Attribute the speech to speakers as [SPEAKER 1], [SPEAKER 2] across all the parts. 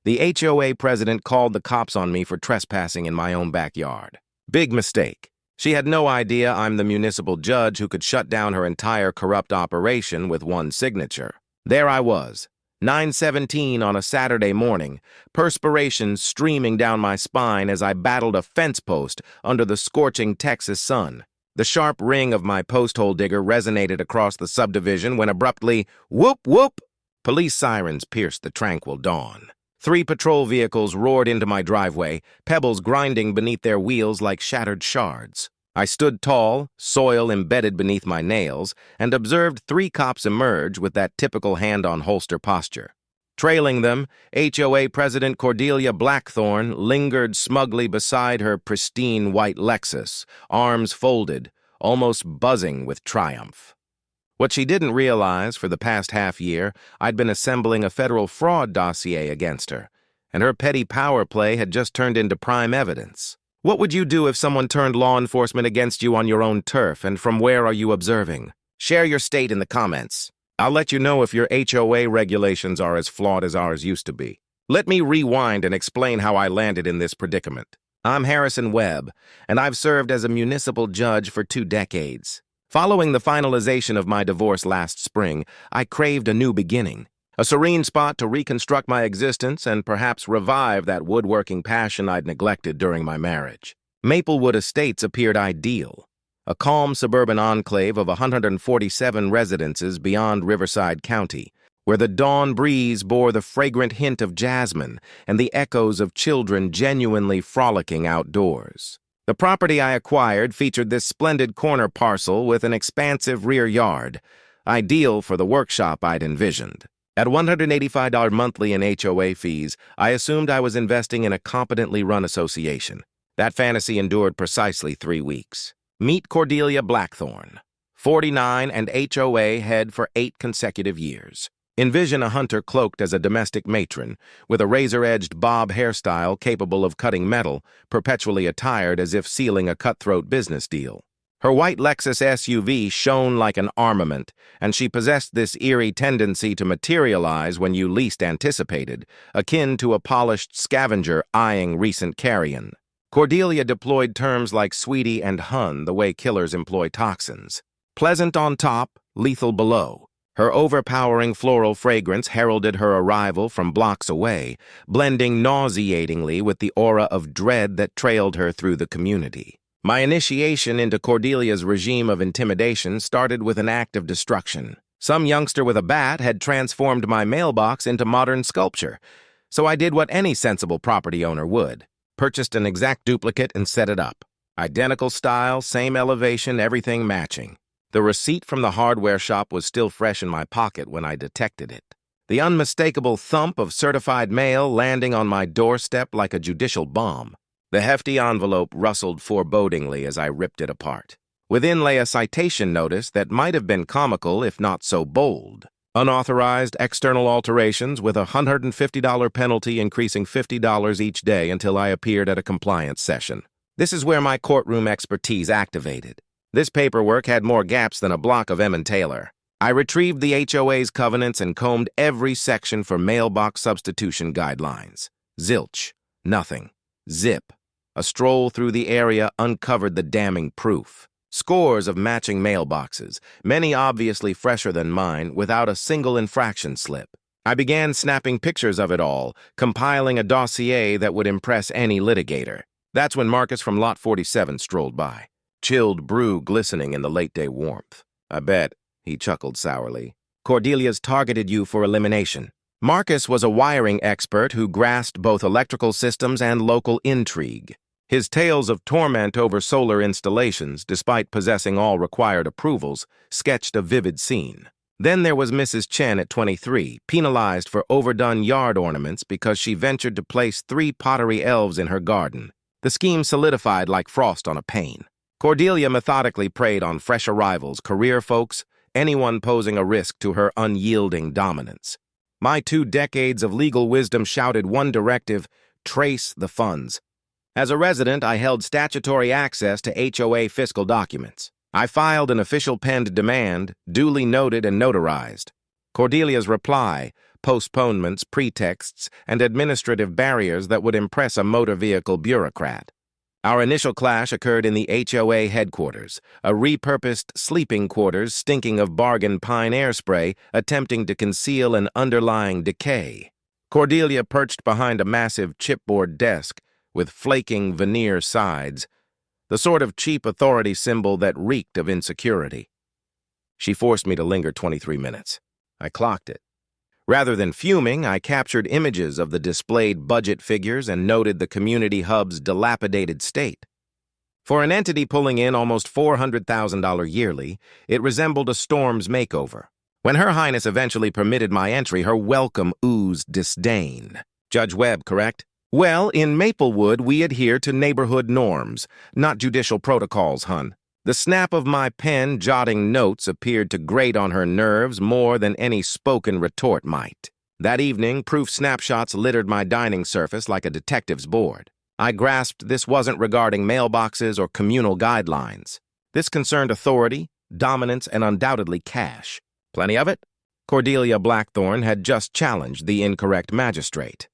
[SPEAKER 1] The HOA president called the cops on me for trespassing in my own backyard. Big mistake. She had no idea I'm the municipal judge who could shut down her entire corrupt operation with one signature. There I was, 9:17 on a Saturday morning, perspiration streaming down my spine as I battled a fence post under the scorching Texas sun. The sharp ring of my post-hole digger resonated across the subdivision when abruptly, whoop, whoop, police sirens pierced the tranquil dawn. 3 patrol vehicles roared into my driveway, pebbles grinding beneath their wheels like shattered shards. I stood tall, soil embedded beneath my nails, and observed 3 cops emerge with that typical hand-on-holster posture. Trailing them, HOA President Cordelia Blackthorne lingered smugly beside her pristine white Lexus, arms folded, almost buzzing with triumph. What she didn't realize, for the past half-year, I'd been assembling a federal fraud dossier against her, and her petty power play had just turned into prime evidence. What would you do if someone turned law enforcement against you on your own turf, and from where are you observing? Share your state in the comments. I'll let you know if your HOA regulations are as flawed as ours used to be. Let me rewind and explain how I landed in this predicament. I'm Harrison Webb, and I've served as a municipal judge for 2 decades. Following the finalization of my divorce last spring, I craved a new beginning, a serene spot to reconstruct my existence and perhaps revive that woodworking passion I'd neglected during my marriage. Maplewood Estates appeared ideal, a calm suburban enclave of 147 residences beyond Riverside County, where the dawn breeze bore the fragrant hint of jasmine and the echoes of children genuinely frolicking outdoors. The property I acquired featured this splendid corner parcel with an expansive rear yard, ideal for the workshop I'd envisioned. At $185 monthly in HOA fees, I assumed I was investing in a competently run association. That fantasy endured precisely 3 weeks. Meet Cordelia Blackthorne, 49 and HOA head for 8 consecutive years. Envision a hunter cloaked as a domestic matron, with a razor-edged bob hairstyle capable of cutting metal, perpetually attired as if sealing a cutthroat business deal. Her white Lexus SUV shone like an armament, and she possessed this eerie tendency to materialize when you least anticipated, akin to a polished scavenger eyeing recent carrion. Cordelia deployed terms like sweetie and hun the way killers employ toxins. Pleasant on top, lethal below. Her overpowering floral fragrance heralded her arrival from blocks away, blending nauseatingly with the aura of dread that trailed her through the community. My initiation into Cordelia's regime of intimidation started with an act of destruction. Some youngster with a bat had transformed my mailbox into modern sculpture, so I did what any sensible property owner would. Purchased an exact duplicate and set it up. Identical style, same elevation, everything matching. The receipt from the hardware shop was still fresh in my pocket when I detected it. The unmistakable thump of certified mail landing on my doorstep like a judicial bomb. The hefty envelope rustled forebodingly as I ripped it apart. Within lay a citation notice that might have been comical if not so bold. Unauthorized external alterations with a $150 penalty increasing $50 each day until I appeared at a compliance session. This is where my courtroom expertise activated. This paperwork had more gaps than a block of Taylor. I retrieved the HOA's covenants and combed every section for mailbox substitution guidelines. Zilch. Nothing. Zip. A stroll through the area uncovered the damning proof. Scores of matching mailboxes, many obviously fresher than mine, without a single infraction slip. I began snapping pictures of it all, compiling a dossier that would impress any litigator. That's when Marcus from Lot 47 strolled by, chilled brew glistening in the late-day warmth. I bet, he chuckled sourly, Cordelia's targeted you for elimination. Marcus was a wiring expert who grasped both electrical systems and local intrigue. His tales of torment over solar installations, despite possessing all required approvals, sketched a vivid scene. Then there was Mrs. Chen at 23, penalized for overdone yard ornaments because she ventured to place 3 pottery elves in her garden. The scheme solidified like frost on a pane. Cordelia methodically preyed on fresh arrivals, career folks, anyone posing a risk to her unyielding dominance. My 2 decades of legal wisdom shouted one directive: trace the funds. As a resident, I held statutory access to HOA fiscal documents. I filed an official penned demand, duly noted and notarized. Cordelia's reply, postponements, pretexts, and administrative barriers that would impress a motor vehicle bureaucrat. Our initial clash occurred in the HOA headquarters, a repurposed sleeping quarters stinking of bargain pine air spray, attempting to conceal an underlying decay. Cordelia perched behind a massive chipboard desk with flaking veneer sides, the sort of cheap authority symbol that reeked of insecurity. She forced me to linger 23 minutes. I clocked it. Rather than fuming, I captured images of the displayed budget figures and noted the community hub's dilapidated state. For an entity pulling in almost $400,000 yearly, it resembled a storm's makeover. When Her Highness eventually permitted my entry, her welcome oozed disdain. Judge Webb, correct? Well, in Maplewood, we adhere to neighborhood norms, not judicial protocols, hun. The snap of my pen jotting notes appeared to grate on her nerves more than any spoken retort might. That evening, proof snapshots littered my dining surface like a detective's board. I grasped this wasn't regarding mailboxes or communal guidelines. This concerned authority, dominance, and undoubtedly cash. Plenty of it? Cordelia Blackthorne had just challenged the incorrect magistrate.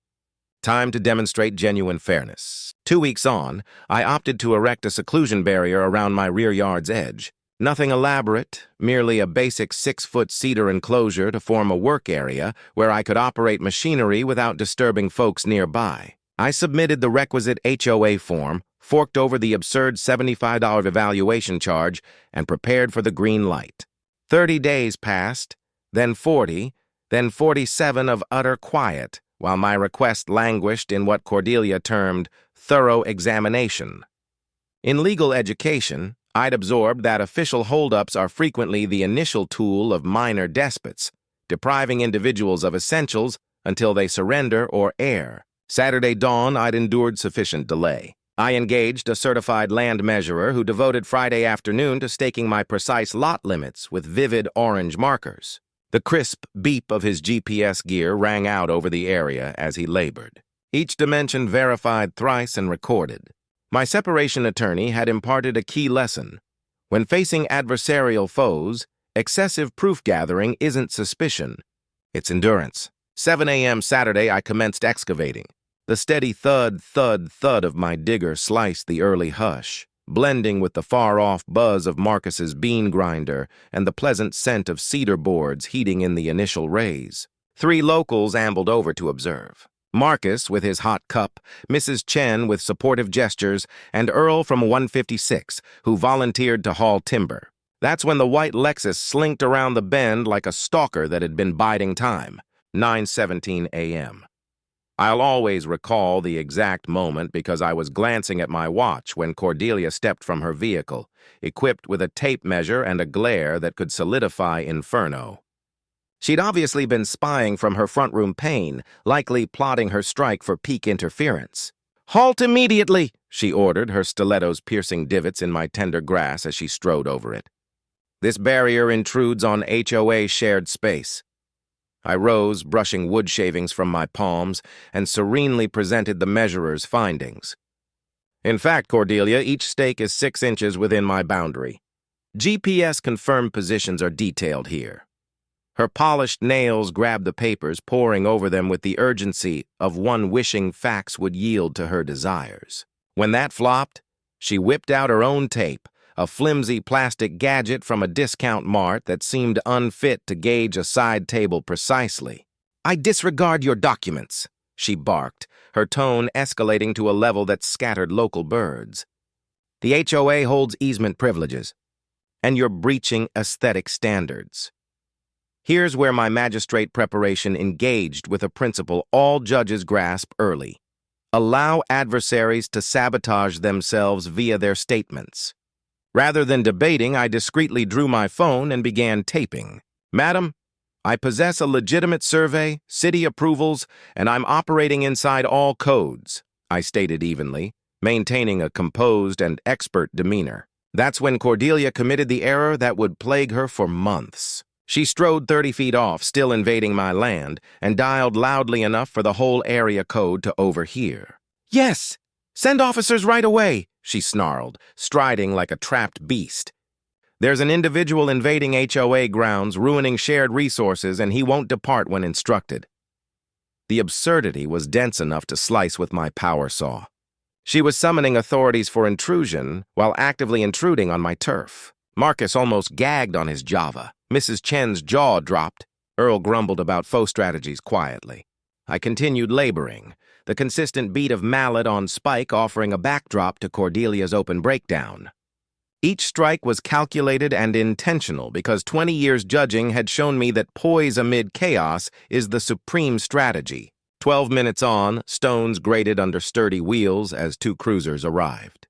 [SPEAKER 1] Time to demonstrate genuine fairness. 2 weeks on, I opted to erect a seclusion barrier around my rear yard's edge. Nothing elaborate, merely a basic 6-foot cedar enclosure to form a work area where I could operate machinery without disturbing folks nearby. I submitted the requisite HOA form, forked over the absurd $75 evaluation charge, and prepared for the green light. 30 days passed, then 40, then 47 of utter quiet, while my request languished in what Cordelia termed thorough examination. In legal education, I'd absorbed that official holdups are frequently the initial tool of minor despots, depriving individuals of essentials until they surrender or err. Saturday dawn, I'd endured sufficient delay. I engaged a certified land measurer who devoted Friday afternoon to staking my precise lot limits with vivid orange markers. The crisp beep of his GPS gear rang out over the area as he labored. Each dimension verified thrice and recorded. My separation attorney had imparted a key lesson. When facing adversarial foes, excessive proof-gathering isn't suspicion. It's endurance. 7 a.m. Saturday, I commenced excavating. The steady thud, thud, thud of my digger sliced the early hush, blending with the far-off buzz of Marcus's bean grinder and the pleasant scent of cedar boards heating in the initial rays. 3 locals ambled over to observe. Marcus with his hot cup, Mrs. Chen with supportive gestures, and Earl from 156, who volunteered to haul timber. That's when the white Lexus slinked around the bend like a stalker that had been biding time. 9:17 a.m. I'll always recall the exact moment because I was glancing at my watch when Cordelia stepped from her vehicle, equipped with a tape measure and a glare that could solidify inferno. She'd obviously been spying from her front room pane, likely plotting her strike for peak interference. "Halt immediately!" she ordered, her stilettos piercing divots in my tender grass as she strode over it. "This barrier intrudes on HOA shared space." I rose, brushing wood shavings from my palms, and serenely presented the measurer's findings. "In fact, Cordelia, each stake is 6 inches within my boundary. GPS-confirmed positions are detailed here." Her polished nails grabbed the papers, poring over them with the urgency of one wishing facts would yield to her desires. When that flopped, she whipped out her own tape, a flimsy plastic gadget from a discount mart that seemed unfit to gauge a side table precisely. "I disregard your documents," she barked, her tone escalating to a level that scattered local birds. "The HOA holds easement privileges, and you're breaching aesthetic standards." Here's where my magistrate preparation engaged with a principle all judges grasp early. Allow adversaries to sabotage themselves via their statements. Rather than debating, I discreetly drew my phone and began taping. "Madam, I possess a legitimate survey, city approvals, and I'm operating inside all codes," I stated evenly, maintaining a composed and expert demeanor. That's when Cordelia committed the error that would plague her for months. She strode 30 feet off, still invading my land, and dialed loudly enough for the whole area code to overhear. "Yes! Send officers right away!" she snarled, striding like a trapped beast. "There's an individual invading HOA grounds, ruining shared resources, and he won't depart when instructed." The absurdity was dense enough to slice with my power saw. She was summoning authorities for intrusion while actively intruding on my turf. Marcus almost gagged on his Java. Mrs. Chen's jaw dropped. Earl grumbled about faux strategies quietly. I continued laboring, the consistent beat of mallet on spike offering a backdrop to Cordelia's open breakdown. Each strike was calculated and intentional because 20 years judging had shown me that poise amid chaos is the supreme strategy. 12 minutes on, stones grated under sturdy wheels as 2 cruisers arrived.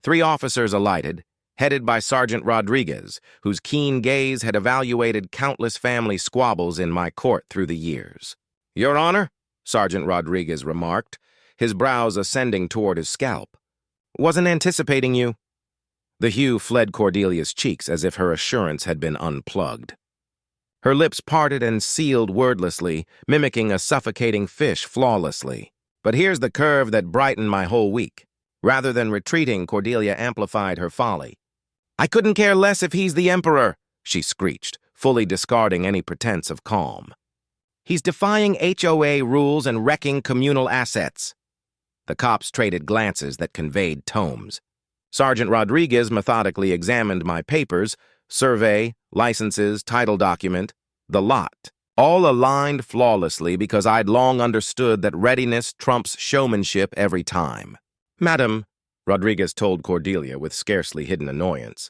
[SPEAKER 1] 3 officers alighted, headed by Sergeant Rodriguez, whose keen gaze had evaluated countless family squabbles in my court through the years. "Your Honor," Sergeant Rodriguez remarked, his brows ascending toward his scalp. "Wasn't anticipating you." The hue fled Cordelia's cheeks as if her assurance had been unplugged. Her lips parted and sealed wordlessly, mimicking a suffocating fish flawlessly. But here's the curve that brightened my whole week. Rather than retreating, Cordelia amplified her folly. "I couldn't care less if he's the Emperor," she screeched, fully discarding any pretense of calm. "He's defying HOA rules and wrecking communal assets." The cops traded glances that conveyed tomes. Sergeant Rodriguez methodically examined my papers, survey, licenses, title document, the lot, all aligned flawlessly because I'd long understood that readiness trumps showmanship every time. "Madam," Rodriguez told Cordelia with scarcely hidden annoyance,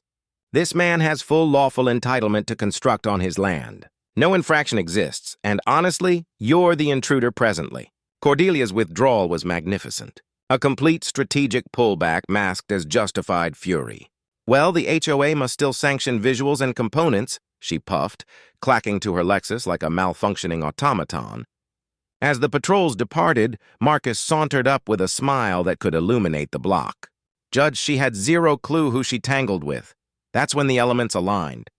[SPEAKER 1] "this man has full lawful entitlement to construct on his land. No infraction exists, and honestly, you're the intruder presently." Cordelia's withdrawal was magnificent. A complete strategic pullback masked as justified fury. "Well, the HOA must still sanction visuals and components," she puffed, clacking to her Lexus like a malfunctioning automaton. As the patrols departed, Marcus sauntered up with a smile that could illuminate the block. Judge, she had zero clue who she tangled with. That's when the elements aligned.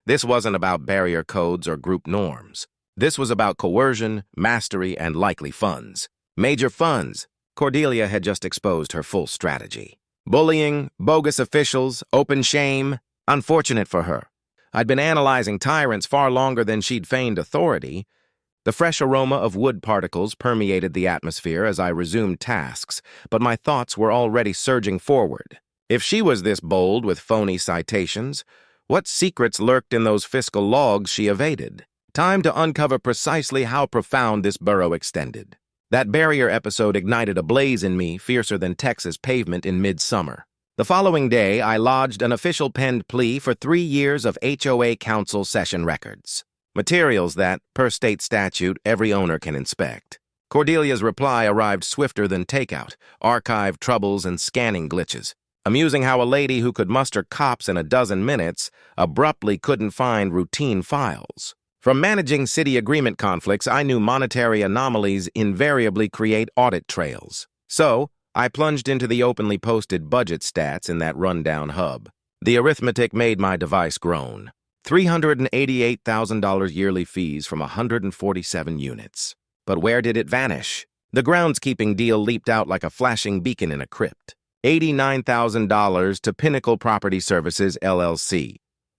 [SPEAKER 1] This wasn't about barrier codes or group norms. This was about coercion, mastery, and likely funds. Major funds. Cordelia had just exposed her full strategy. Bullying, bogus officials, open shame. Unfortunate for her. I'd been analyzing tyrants far longer than she'd feigned authority. The fresh aroma of wood particles permeated the atmosphere as I resumed tasks, but my thoughts were already surging forward. If she was this bold with phony citations, what secrets lurked in those fiscal logs she evaded? Time to uncover precisely how profound this burrow extended. That barrier episode ignited a blaze in me fiercer than Texas pavement in midsummer. The following day, I lodged an official penned plea for 3 years of HOA Council session records. Materials that, per state statute, every owner can inspect. Cordelia's reply arrived swifter than takeout, archive troubles and scanning glitches. Amusing how a lady who could muster cops in a dozen minutes abruptly couldn't find routine files. From managing city agreement conflicts, I knew monetary anomalies invariably create audit trails. So, I plunged into the openly posted budget stats in that rundown hub. The arithmetic made my device groan. $388,000 yearly fees from 147 units. But where did it vanish? The groundskeeping deal leaped out like a flashing beacon in a crypt. $89,000 to Pinnacle Property Services, LLC.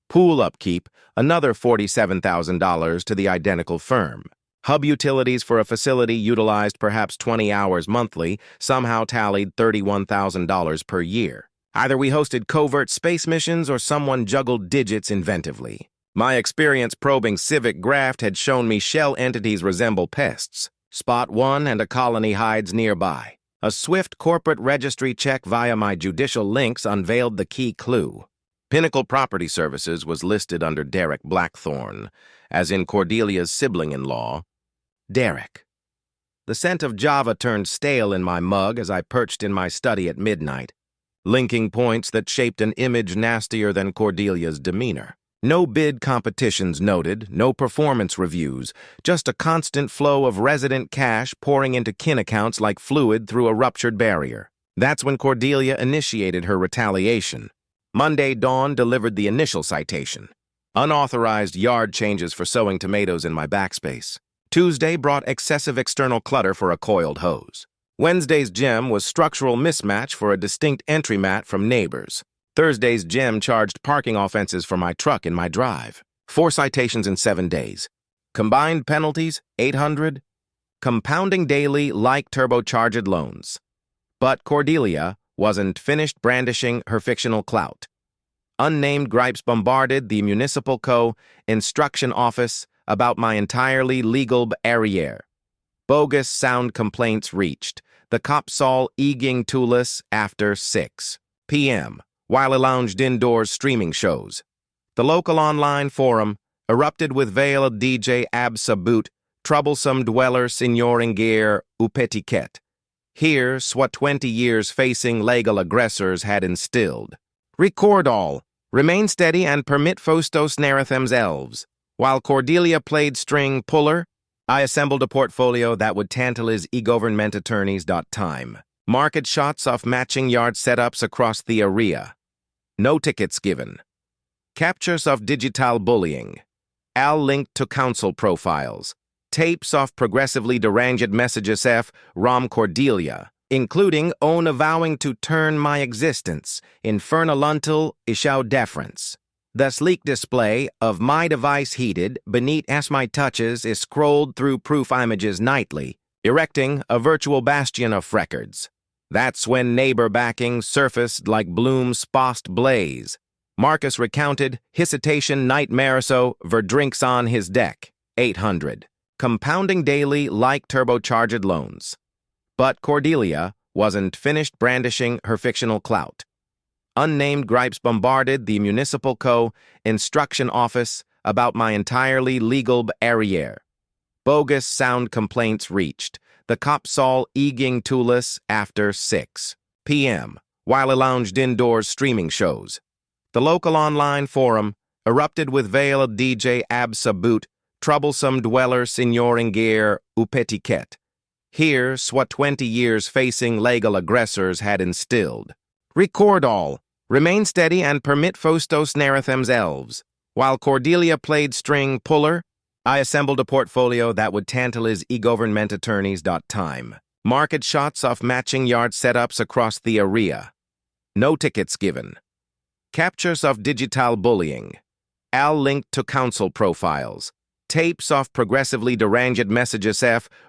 [SPEAKER 1] Pool upkeep, another $47,000 to the identical firm. Hub utilities for a facility utilized perhaps 20 hours monthly somehow tallied $31,000 per year. Either we hosted covert space missions or someone juggled digits inventively. My experience probing civic graft had shown me shell entities resemble pests. Spot one and a colony hides nearby. A swift corporate registry check via my judicial links unveiled the key clue. Pinnacle Property Services was listed under Derek Blackthorne, as in Cordelia's sibling-in-law, Derek. The scent of Java turned stale in my mug as I perched in my study at midnight, linking points that shaped an image nastier than Cordelia's demeanor. No bid competitions noted, no performance reviews, just a constant flow of resident cash pouring into kin accounts like fluid through a ruptured barrier. That's when Cordelia initiated her retaliation. Monday dawn delivered the initial citation. Unauthorized yard changes for sowing tomatoes in my backspace. Tuesday brought excessive external clutter for a coiled hose. Wednesday's gem was structural mismatch for a distinct entry mat from neighbors. Thursday's gem charged parking offenses for my truck in my drive. 4 citations in 7 days. Combined penalties, $800. compounding daily like turbocharged loans. But Cordelia wasn't finished brandishing her fictional clout. Unnamed gripes bombarded the municipal instruction office about my entirely legal arriere. Bogus sound complaints reached the cops all egging Tulis after 6 p.m. while I lounged indoors streaming shows. The local online forum erupted with veiled DJ Absolute, troublesome dweller signoring gear upetiquette. Here's what 20 years facing legal aggressors had instilled. Record all, remain steady and permit Faustos Naratham's elves. While Cordelia played string puller, I assembled a portfolio that would tantalize e-government attorneys. Time. Market shots off matching yard setups across the area. No tickets given. Captures of digital bullying. Al linked to council profiles. Tapes of progressively deranged messages Rom Cordelia, including own avowing to turn my existence, infernaluntal ishau deference. The sleek display of my device heated beneath as my touches is scrolled through proof images nightly, erecting a virtual bastion of records. That's when neighbor backing surfaced like Bloom's post blaze. Marcus recounted hesitation nightmare so verdrinks on his deck. 800. Compounding daily like turbocharged loans. But Cordelia wasn't finished brandishing her fictional clout. Unnamed gripes bombarded the municipal instruction office about my entirely legal arriere. Bogus sound complaints reached the cops all egging Tulis after 6 p.m. while I lounged indoors streaming shows. The local online forum erupted with veiled DJ Absolute, troublesome dweller signoring gear upetiquette. Here's what 20 years facing legal aggressors had instilled. Record all, remain steady and permit Faustos Naratham's elves. While Cordelia played string puller, I assembled a portfolio that would tantalize e-government attorneys. Time. Market shots off matching yard setups across the area. No tickets given. Captures of digital bullying. Al linked to council profiles. Tapes of progressively deranged messages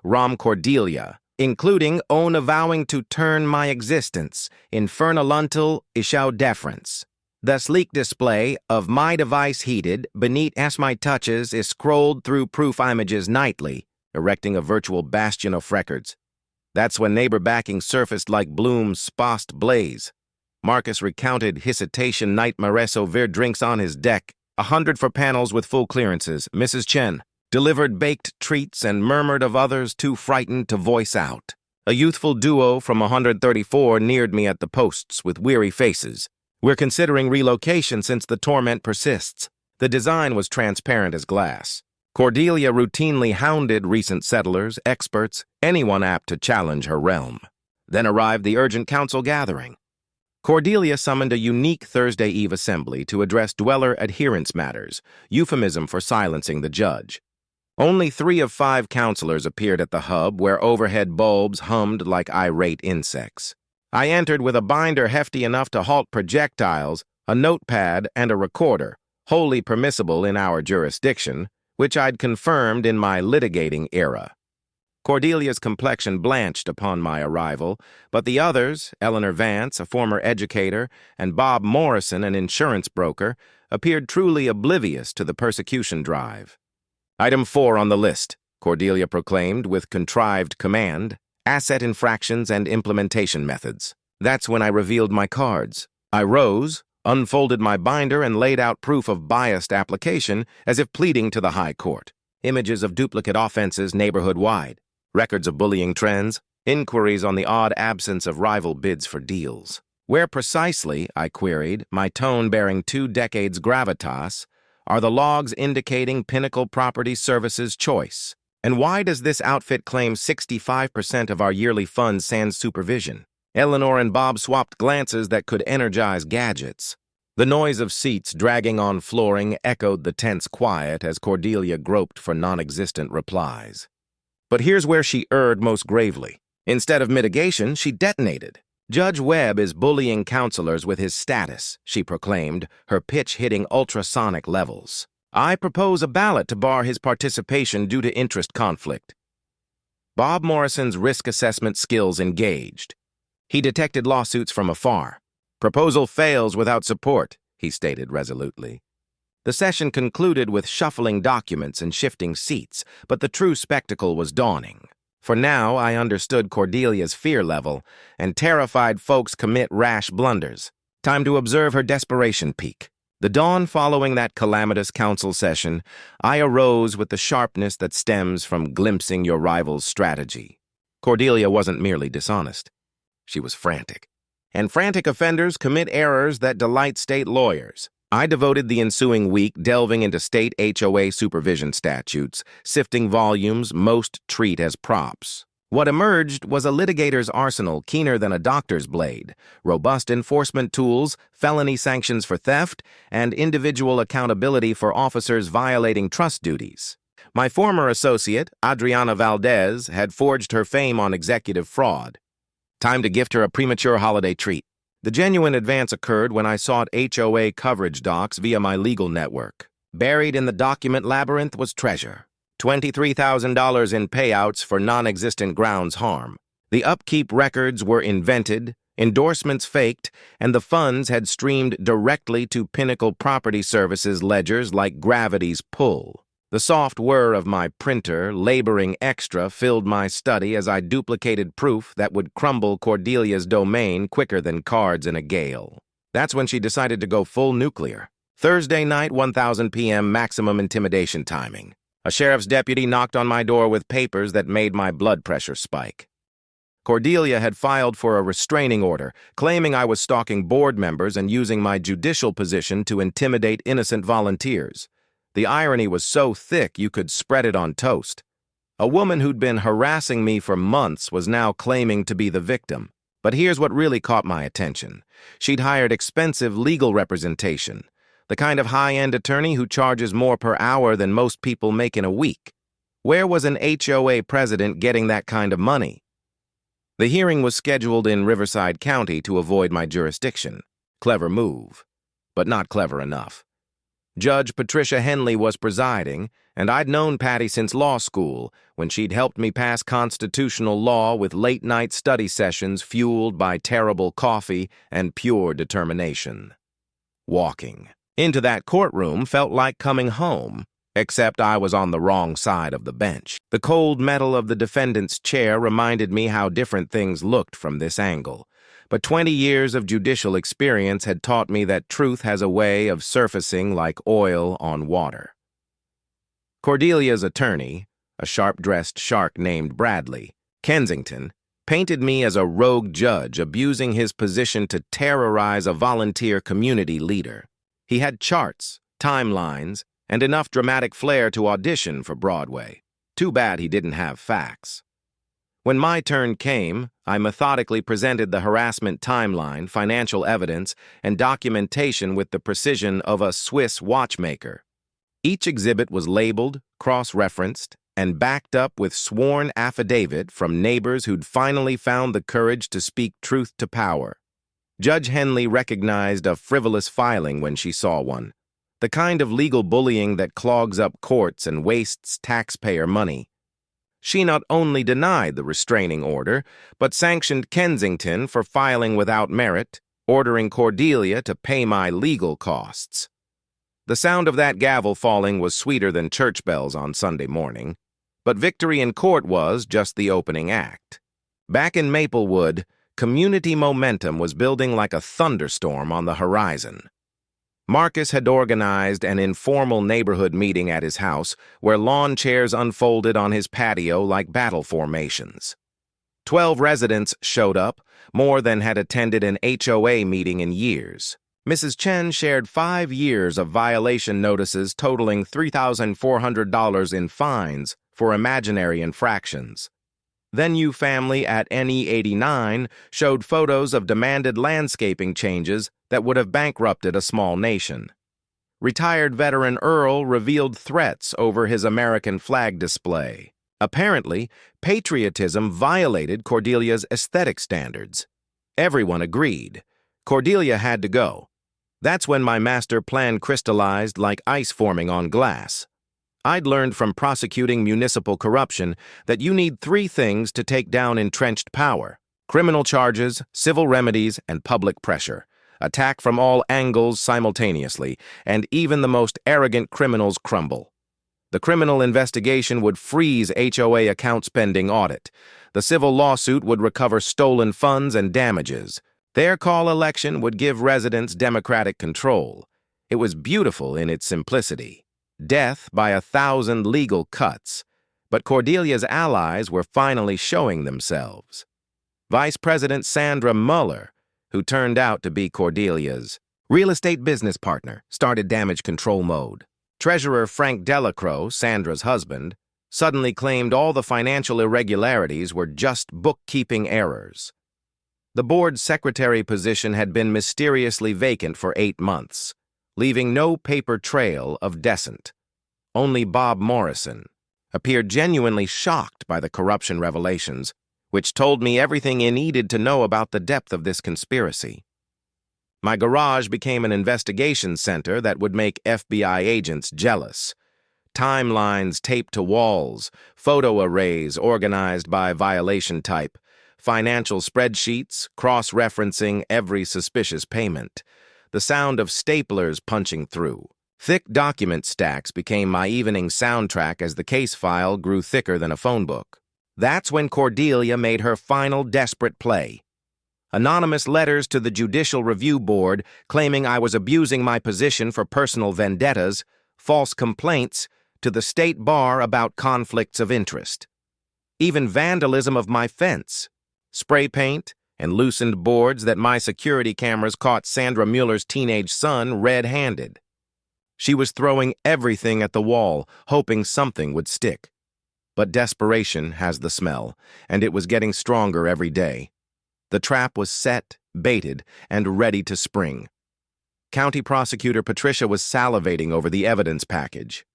[SPEAKER 1] Rom Cordelia, including own avowing to turn my existence, infernaluntal ishau deference. The sleek display of my device heated beneath as my touches is scrolled through proof images nightly, erecting a virtual bastion of records. That's when neighbor backing surfaced like Bloom's post blaze. Marcus recounted hesitation nightmare so verdrinks on his deck. 100 for panels with full clearances. Mrs. Chen delivered baked treats and murmured of others too frightened to voice out. A youthful duo from 134 neared me at the posts with weary faces. We're considering relocation since the torment persists. The design was transparent as glass. Cordelia routinely hounded recent settlers, experts, anyone apt to challenge her realm. Then arrived the urgent council gathering. Cordelia summoned a unique Thursday Eve assembly to address dweller adherence matters, euphemism for silencing the judge. Only 3 of 5 counselors appeared at the hub where overhead bulbs hummed like irate insects. I entered with a binder hefty enough to halt projectiles, a notepad, and a recorder, wholly permissible in our jurisdiction, which I'd confirmed in my litigating era. Cordelia's complexion blanched upon my arrival, but the others, Eleanor Vance, a former educator, and Bob Morrison, an insurance broker, appeared truly oblivious to the persecution drive. Item 4 on the list, Cordelia proclaimed with contrived command, asset infractions and implementation methods. That's when I revealed my cards. I rose, unfolded my binder, and laid out proof of biased application as if pleading to the High Court. Images of duplicate offenses neighborhood-wide. Records of bullying trends, inquiries on the odd absence of rival bids for deals. Where precisely, I queried, my tone bearing 2 decades gravitas, are the logs indicating Pinnacle Property Services choice? And why does this outfit claim 65% of our yearly funds sans supervision? Eleanor and Bob swapped glances that could energize gadgets. The noise of seats dragging on flooring echoed the tense quiet as Cordelia groped for non-existent replies. But here's where she erred most gravely. Instead of mitigation, she detonated. Judge Webb is bullying counselors with his status, she proclaimed, her pitch hitting ultrasonic levels. I propose a ballot to bar his participation due to interest conflict. Bob Morrison's risk assessment skills engaged. He detected lawsuits from afar. "Proposal fails without support," he stated resolutely. The session concluded with shuffling documents and shifting seats, but the true spectacle was dawning. For now, I understood Cordelia's fear level, and terrified folks commit rash blunders. Time to observe her desperation peak. The dawn following that calamitous council session, I arose with the sharpness that stems from glimpsing your rival's strategy. Cordelia wasn't merely dishonest. She was frantic. And frantic offenders commit errors that delight state lawyers. I devoted the ensuing week delving into state HOA supervision statutes, sifting volumes most treat as props. What emerged was a litigator's arsenal keener than a doctor's blade, robust enforcement tools, felony sanctions for theft, and individual accountability for officers violating trust duties. My former associate, Adriana Valdez, had forged her fame on executive fraud. Time to gift her a premature holiday treat. The genuine advance occurred when I sought HOA coverage docs via my legal network. Buried in the document labyrinth was treasure. $23,000 in payouts for non-existent grounds harm. The upkeep records were invented, endorsements faked, and the funds had streamed directly to Pinnacle Property Services ledgers like gravity's pull. The soft whir of my printer, laboring extra, filled my study as I duplicated proof that would crumble Cordelia's domain quicker than cards in a gale. That's when she decided to go full nuclear. Thursday night, 1000 p.m. maximum intimidation timing. A sheriff's deputy knocked on my door with papers that made my blood pressure spike. Cordelia had filed for a restraining order, claiming I was stalking board members and using my judicial position to intimidate innocent volunteers. The irony was so thick you could spread it on toast. A woman who'd been harassing me for months was now claiming to be the victim. But here's what really caught my attention. She'd hired expensive legal representation, the kind of high-end attorney who charges more per hour than most people make in a week. Where was an HOA president getting that kind of money? The hearing was scheduled in Riverside County to avoid my jurisdiction. Clever move, but not clever enough. Judge Patricia Henley was presiding, and I'd known Patty since law school, when she'd helped me pass constitutional law with late-night study sessions fueled by terrible coffee and pure determination. Walking into that courtroom felt like coming home, except I was on the wrong side of the bench. The cold metal of the defendant's chair reminded me how different things looked from this angle. But 20 years of judicial experience had taught me that truth has a way of surfacing like oil on water. Cordelia's attorney, a sharp-dressed shark named Bradley, Kensington, painted me as a rogue judge abusing his position to terrorize a volunteer community leader. He had charts, timelines, and enough dramatic flair to audition for Broadway. Too bad he didn't have facts. When my turn came, I methodically presented the harassment timeline, financial evidence, and documentation with the precision of a Swiss watchmaker. Each exhibit was labeled, cross-referenced, and backed up with sworn affidavit from neighbors who'd finally found the courage to speak truth to power. Judge Henley recognized a frivolous filing when she saw one, the kind of legal bullying that clogs up courts and wastes taxpayer money. She not only denied the restraining order, but sanctioned Kensington for filing without merit, ordering Cordelia to pay my legal costs. The sound of that gavel falling was sweeter than church bells on Sunday morning, but victory in court was just the opening act. Back in Maplewood, community momentum was building like a thunderstorm on the horizon. Marcus had organized an informal neighborhood meeting at his house where lawn chairs unfolded on his patio like battle formations. 12 residents showed up, more than had attended an HOA meeting in years. Mrs. Chen shared 5 years of violation notices totaling $3,400 in fines for imaginary infractions. Then you family at NE89 showed photos of demanded landscaping changes that would have bankrupted a small nation. Retired veteran Earl revealed threats over his American flag display. Apparently, patriotism violated Cordelia's aesthetic standards. Everyone agreed. Cordelia had to go. That's when my master plan crystallized like ice forming on glass. I'd learned from prosecuting municipal corruption that you need three things to take down entrenched power: criminal charges, civil remedies, and public pressure. Attack from all angles simultaneously, and even the most arrogant criminals crumble. The criminal investigation would freeze HOA accounts pending audit. The civil lawsuit would recover stolen funds and damages. Their call election would give residents democratic control. It was beautiful in its simplicity. Death by 1,000 legal cuts. But Cordelia's allies were finally showing themselves. Vice President Sandra Muller, who turned out to be Cordelia's real estate business partner, started damage control mode. Treasurer Frank Delacroix, Sandra's husband, suddenly claimed all the financial irregularities were just bookkeeping errors. The board's secretary position had been mysteriously vacant for 8 months, leaving no paper trail of dissent. Only Bob Morrison appeared genuinely shocked by the corruption revelations, which told me everything he needed to know about the depth of this conspiracy. My garage became an investigation center that would make FBI agents jealous. Timelines taped to walls, photo arrays organized by violation type, financial spreadsheets cross-referencing every suspicious payment, the sound of staplers punching through. Thick document stacks became my evening soundtrack as the case file grew thicker than a phone book. That's when Cordelia made her final desperate play. Anonymous letters to the Judicial Review Board claiming I was abusing my position for personal vendettas, false complaints to the state bar about conflicts of interest. Even vandalism of my fence, spray paint, and loosened boards that my security cameras caught Sandra Mueller's teenage son red-handed. She was throwing everything at the wall, hoping something would stick. But desperation has the smell, and it was getting stronger every day. The trap was set, baited, and ready to spring. County Prosecutor Patricia was salivating over the evidence package.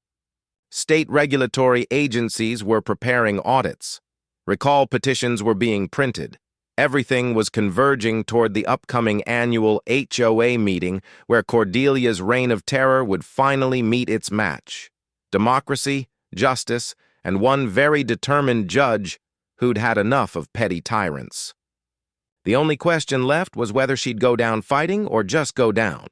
[SPEAKER 1] State regulatory agencies were preparing audits. Recall petitions were being printed. Everything was converging toward the upcoming annual HOA meeting where Cordelia's reign of terror would finally meet its match. Democracy, justice, and one very determined judge who'd had enough of petty tyrants. The only question left was whether she'd go down fighting or just go down.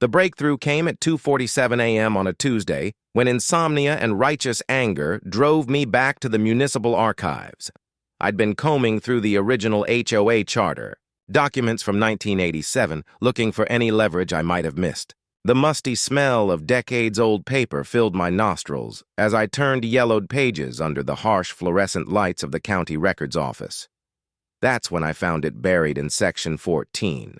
[SPEAKER 1] The breakthrough came at 2:47 a.m. on a Tuesday when insomnia and righteous anger drove me back to the municipal archives. I'd been combing through the original HOA charter, documents from 1987, looking for any leverage I might have missed. The musty smell of decades-old paper filled my nostrils as I turned yellowed pages under the harsh fluorescent lights of the county records office. That's when I found it buried in Section 14.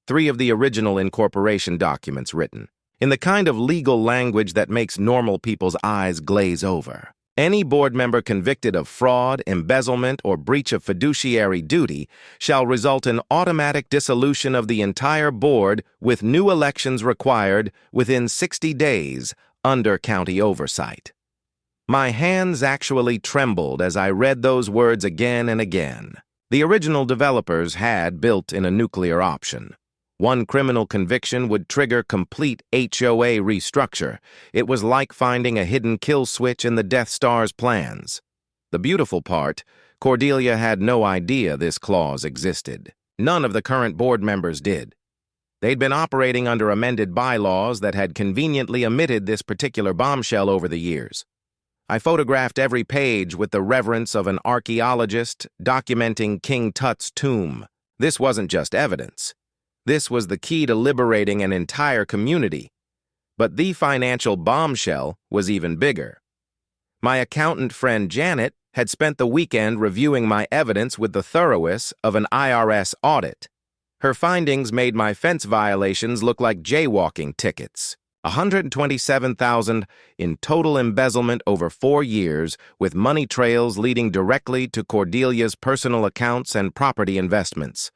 [SPEAKER 1] 3 of the original incorporation documents written, in the kind of legal language that makes normal people's eyes glaze over. Any board member convicted of fraud, embezzlement, or breach of fiduciary duty shall result in automatic dissolution of the entire board with new elections required within 60 days under county oversight. My hands actually trembled as I read those words again and again. The original developers had built in a nuclear option. One criminal conviction would trigger complete HOA restructure. It was like finding a hidden kill switch in the Death Star's plans. The beautiful part, Cordelia had no idea this clause existed. None of the current board members did. They'd been operating under amended bylaws that had conveniently omitted this particular bombshell over the years. I photographed every page with the reverence of an archaeologist documenting King Tut's tomb. This wasn't just evidence. This was the key to liberating an entire community. But the financial bombshell was even bigger. My accountant friend Janet had spent the weekend reviewing my evidence with the thoroughness of an IRS audit. Her findings made my fence violations look like jaywalking tickets. $127,000 in total embezzlement over 4 years, with money trails leading directly to Cordelia's personal accounts and property investments.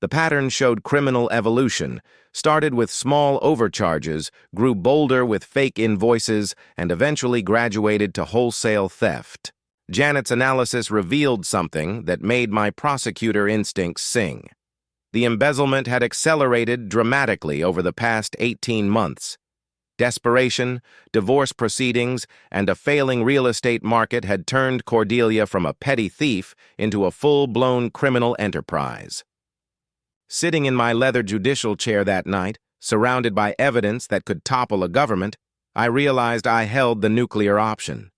[SPEAKER 1] The pattern showed criminal evolution, started with small overcharges, grew bolder with fake invoices, and eventually graduated to wholesale theft. Janet's analysis revealed something that made my prosecutor instincts sing. The embezzlement had accelerated dramatically over the past 18 months. Desperation, divorce proceedings, and a failing real estate market had turned Cordelia from a petty thief into a full-blown criminal enterprise. Sitting in my leather judicial chair that night, surrounded by evidence that could topple a government, I realized I held the nuclear option.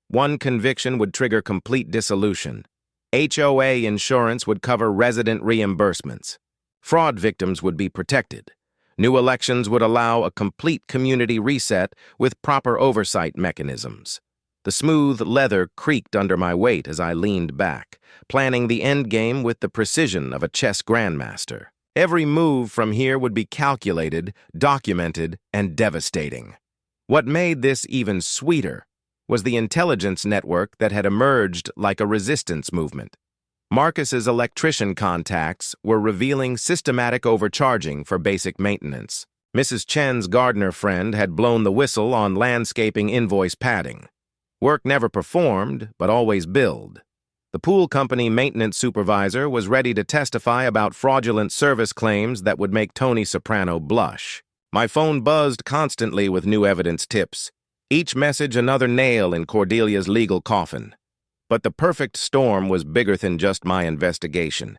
[SPEAKER 1] One conviction would trigger complete dissolution. HOA insurance would cover resident reimbursements. Fraud victims would be protected. New elections would allow a complete community reset with proper oversight mechanisms. The smooth leather creaked under my weight as I leaned back, planning the endgame with the precision of a chess grandmaster. Every move from here would be calculated, documented, and devastating. What made this even sweeter was the intelligence network that had emerged like a resistance movement. Marcus's electrician contacts were revealing systematic overcharging for basic maintenance. Mrs. Chen's gardener friend had blown the whistle on landscaping invoice padding. Work never performed, but always billed. The pool company maintenance supervisor was ready to testify about fraudulent service claims that would make Tony Soprano blush. My phone buzzed constantly with new evidence tips, each message another nail in Cordelia's legal coffin. But the perfect storm was bigger than just my investigation.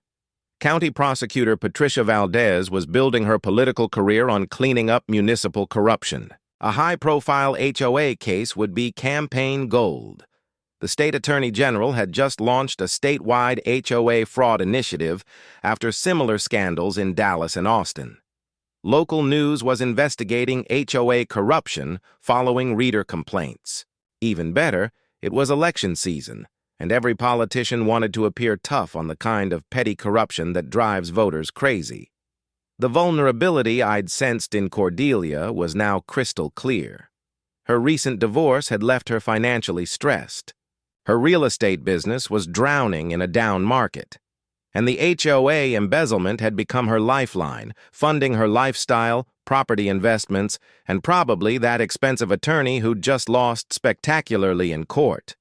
[SPEAKER 1] County Prosecutor Patricia Valdez was building her political career on cleaning up municipal corruption. A high-profile HOA case would be campaign gold. The state attorney general had just launched a statewide HOA fraud initiative after similar scandals in Dallas and Austin. Local news was investigating HOA corruption following reader complaints. Even better, it was election season, and every politician wanted to appear tough on the kind of petty corruption that drives voters crazy. The vulnerability I'd sensed in Cordelia was now crystal clear. Her recent divorce had left her financially stressed. Her real estate business was drowning in a down market. And the HOA embezzlement had become her lifeline, funding her lifestyle, property investments, and probably that expensive attorney who'd just lost spectacularly in court.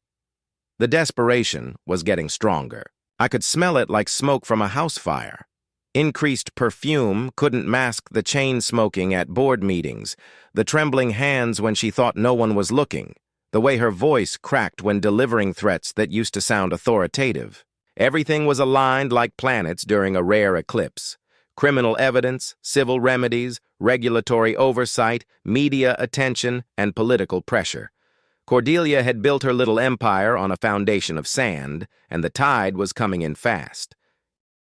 [SPEAKER 1] The desperation was getting stronger. I could smell it like smoke from a house fire. Increased perfume couldn't mask the chain smoking at board meetings, the trembling hands when she thought no one was looking, the way her voice cracked when delivering threats that used to sound authoritative. Everything was aligned like planets during a rare eclipse. Criminal evidence, civil remedies, regulatory oversight, media attention, and political pressure. Cordelia had built her little empire on a foundation of sand, and the tide was coming in fast.